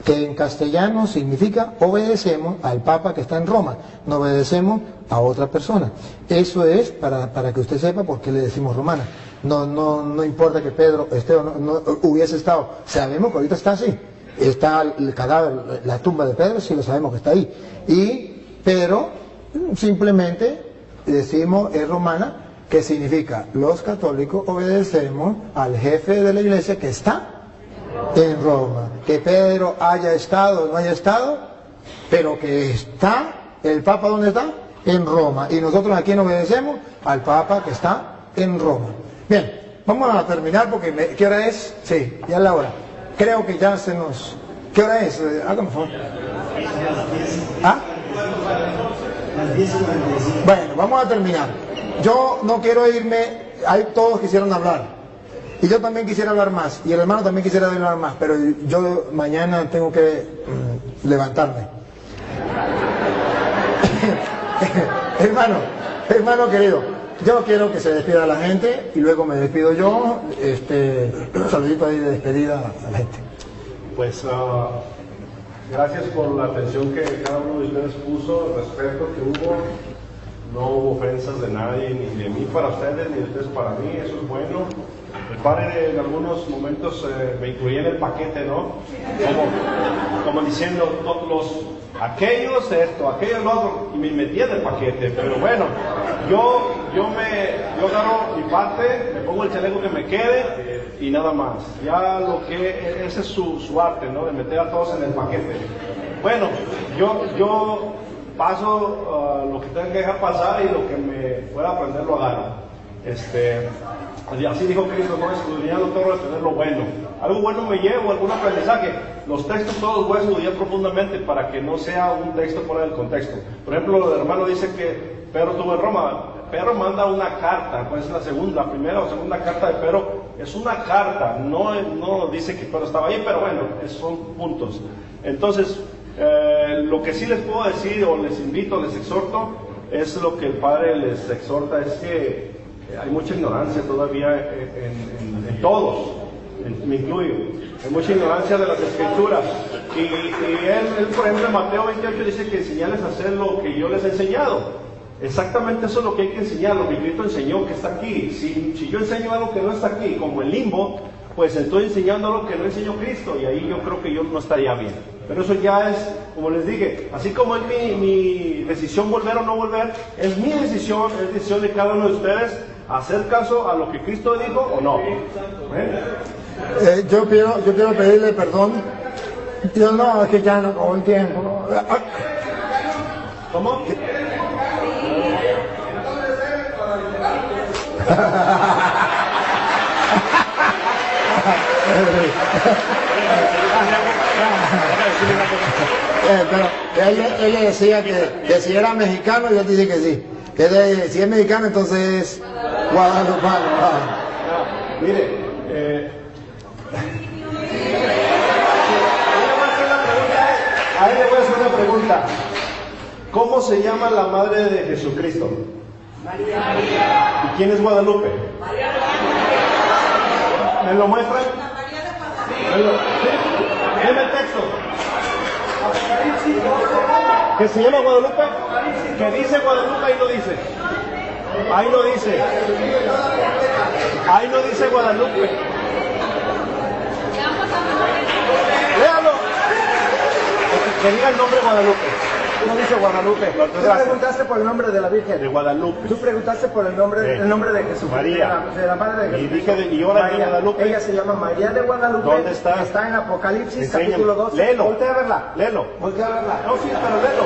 que en castellano significa obedecemos al Papa que está en Roma, no obedecemos a otra persona. Eso es para que usted sepa por qué le decimos romana. No importa que Pedro esté o no hubiese estado, sabemos que ahorita está así, está el cadáver, la tumba de Pedro, sí lo sabemos que está ahí, pero simplemente decimos es romana, que significa los católicos obedecemos al jefe de la iglesia que está en Roma. Que Pedro haya estado o no haya estado, pero que está, el Papa ¿dónde está? En Roma. Y nosotros aquí no obedecemos al Papa que está en Roma. Bien, vamos a terminar porque ¿qué hora es? Sí, ya es la hora. Creo que ya se nos... ¿Qué hora es? Hágame favor. ¿Ah? Las 10:45. Bueno, vamos a terminar. Yo no quiero irme, todos quisieron hablar. Y yo también quisiera hablar más, y el hermano también quisiera hablar más, pero yo mañana tengo que levantarme. hermano querido, yo quiero que se despida la gente y luego me despido yo. Un saludito ahí de despedida a la gente. Pues gracias por la atención que cada uno de ustedes puso, el respeto que hubo. No hubo ofensas de nadie, ni de mí para ustedes, ni de ustedes para mí, eso es bueno. El padre en algunos momentos me incluía en el paquete, ¿no? Como diciendo, aquellos esto, aquellos lo otro, y me metía en el paquete. Pero bueno, yo agarro mi parte, me pongo el chaleco que me quede y nada más. Ya ese es su arte, ¿no? De meter a todos en el paquete. Bueno, yo paso lo que tenga que dejar pasar, y lo que me pueda aprender lo agarro. Así dijo Cristo: no escudriñando todo, tener lo bueno. Algo bueno me llevo, algún aprendizaje. Los textos todos voy a estudiar profundamente para que no sea un texto fuera del contexto. Por ejemplo, el hermano dice que Pedro estuvo en Roma. Pedro manda una carta, pues es la primera o segunda carta de Pedro, es una carta, no dice que Pedro estaba ahí, pero bueno, son puntos. Entonces, lo que sí les puedo decir, o les invito, les exhorto, es lo que el Padre les exhorta, es que hay mucha ignorancia todavía en todos, me incluyo. Hay mucha ignorancia de las Escrituras. Y él, por ejemplo, en Mateo 28 dice que enseñarles a hacer lo que yo les he enseñado. Exactamente eso es lo que hay que enseñar, lo que Cristo enseñó que está aquí. Si yo enseño algo que no está aquí, como el limbo, pues estoy enseñando algo que no enseñó Cristo, y ahí yo creo que yo no estaría bien. Pero eso ya es, como les dije, así como es mi decisión volver o no volver, es mi decisión, es decisión de cada uno de ustedes hacer caso a lo que Cristo dijo o no. Yo quiero pedirle perdón. Yo no, es que ya no con el tiempo. ¿Cómo? Pero ella decía que si era mexicano, y él dice que sí. Si es mexicano, entonces es guadalupano. Mire, a él le voy a hacer una pregunta. ¿Cómo se llama la madre de Jesucristo? María. ¿Y quién es Guadalupe? María. ¿Me lo muestran? Dime el texto. ¿Que se llama Guadalupe? ¿Que dice Guadalupe? Ahí no dice. Ahí no dice. Ahí no dice Guadalupe. Léalo. Que diga el nombre Guadalupe. No dice Guadalupe. Tú preguntaste por el nombre de la Virgen. De Guadalupe. Tú preguntaste por el nombre de Jesús. María. De la madre de Jesús. Y dije y ahora de Guadalupe. Ella se llama María de Guadalupe. ¿Dónde está? Está en Apocalipsis, Enséñame. capítulo 12. Léelo. Voltea a verla. Léelo. Voltea a verla. No, sí, pero léelo.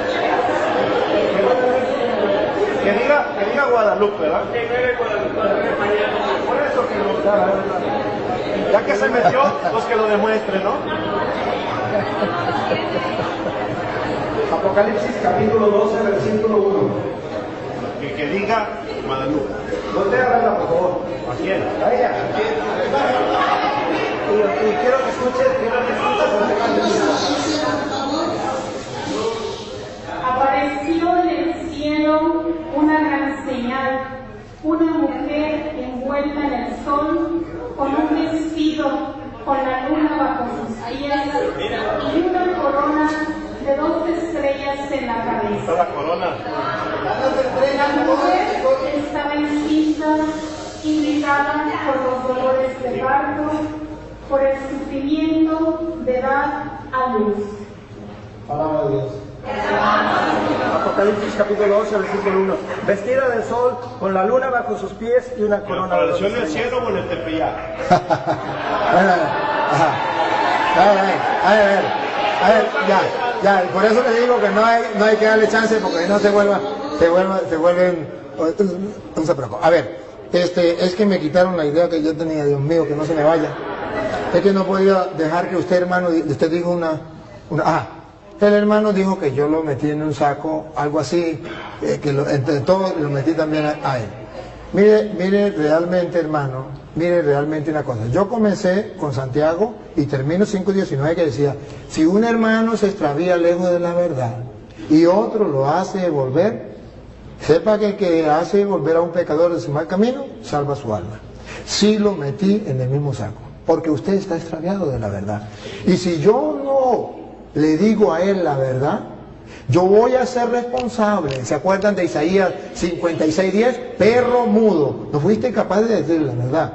Que diga Guadalupe, ¿verdad? Por eso que lo... Ya que se metió, pues que lo demuestre, ¿no? Apocalipsis, capítulo 12, versículo 1. Que diga Guadalupe. Voltea a verla, por favor. ¿A quién? A ella. Y quiero que escuches, Apareció en el cielo una gran señal, una mujer envuelta en el sol, con un vestido, con la luna bajo sus pies y una corona de 2 estrellas en la cabeza. La corona. La mujer estaba encinta, irritada por los dolores de parto, por el sufrimiento de dar a luz. Palabra de Dios. Apocalipsis capítulo 12, versículo 1. Vestida de sol, con la luna bajo sus pies y una corona de ¿Apareció en el estrellas. cielo o en el tepeyac? A ver, ya, por eso le digo que no hay que darle chance, porque no se vuelven, no se preocupe. A ver, es que me quitaron la idea que yo tenía, Dios mío, que no se me vaya. Es que no podía dejar que usted, hermano, usted dijo el hermano dijo que yo lo metí en un saco, algo así, que entre todos lo metí también a él. Mire realmente, hermano, mire realmente una cosa. Yo comencé con Santiago y termino 5:19, que decía, si un hermano se extravía lejos de la verdad y otro lo hace volver, sepa que el que hace volver a un pecador de su mal camino, salva su alma. Sí lo metí en el mismo saco, porque usted está extraviado de la verdad. Y si yo no le digo a él la verdad, yo voy a ser responsable. ¿Se acuerdan de Isaías 56:10? Perro mudo, no fuiste capaz de decir la verdad.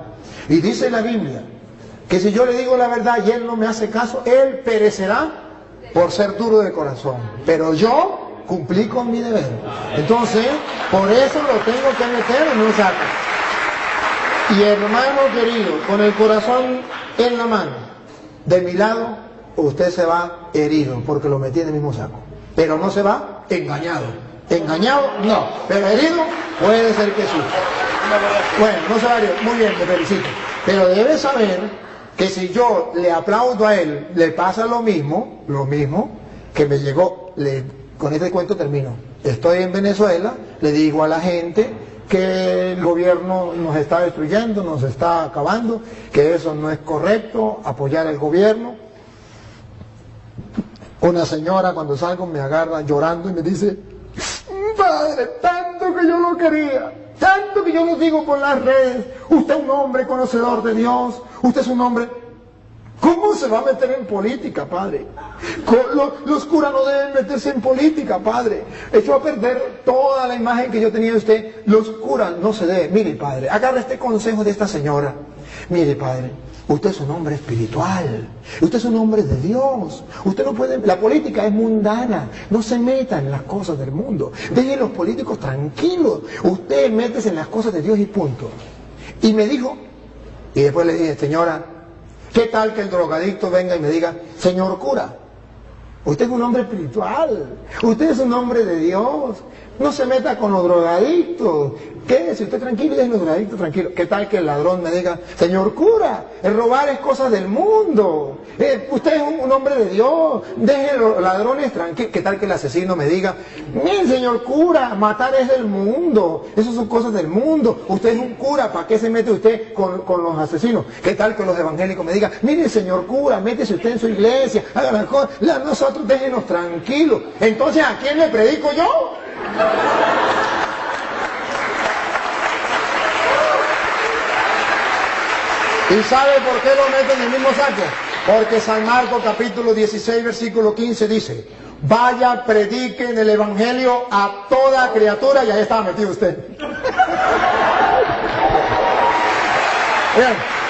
Y dice la Biblia que si yo le digo la verdad y él no me hace caso, él perecerá por ser duro de corazón. Pero yo cumplí con mi deber. Entonces, por eso lo tengo que meter en un saco. Y hermano querido, con el corazón en la mano, de mi lado, usted se va herido, porque lo metí en el mismo saco. Pero no se va engañado. Engañado, no. Pero herido, puede ser que sí. Bueno, no se va herido. Muy bien, te felicito. Pero debe saber que si yo le aplaudo a él, le pasa lo mismo que me llegó. Con este cuento termino. Estoy en Venezuela, le digo a la gente que el gobierno nos está destruyendo, nos está acabando, que eso no es correcto, apoyar al gobierno. Una señora cuando salgo me agarra llorando y me dice, padre, tanto que yo lo quería, tanto que yo lo digo por las redes, usted es un hombre conocedor de Dios, usted es un hombre, ¿Cómo se va a meter en política, padre? Los curas no deben meterse en política, padre. Echó a perder toda la imagen que yo tenía de usted. Los curas no se deben. Mire, padre, agarra este consejo de esta señora. Mire, padre, usted es un hombre espiritual. Usted es un hombre de Dios. Usted no puede... La política es mundana. No se meta en las cosas del mundo. Deje a los políticos tranquilos. Usted métese en las cosas de Dios y punto. Y me dijo... Y después le dije, señora... ¿Qué tal que el drogadicto venga y me diga, señor cura, usted es un hombre espiritual, usted es un hombre de Dios, no se meta con los drogadictos, quédese usted tranquilo y deje los drogadictos tranquilos? ¿Qué tal que el ladrón me diga, señor cura, el robar es cosa del mundo, usted es un hombre de Dios, deje los ladrones tranquilos? ¿Qué tal que el asesino me diga, mire señor cura, matar es del mundo, eso son cosas del mundo, usted es un cura, ¿para qué se mete usted con los asesinos? ¿Qué tal que los evangélicos me digan, mire señor cura, métese usted en su iglesia, haga las cosas, nosotros déjenos tranquilos? Entonces, ¿a quién le predico yo? ¿Y sabe por qué lo meten en el mismo saco? Porque San Marcos capítulo 16 versículo 15 dice, vaya, prediquen el evangelio a toda criatura, y ahí estaba metido usted. Bien.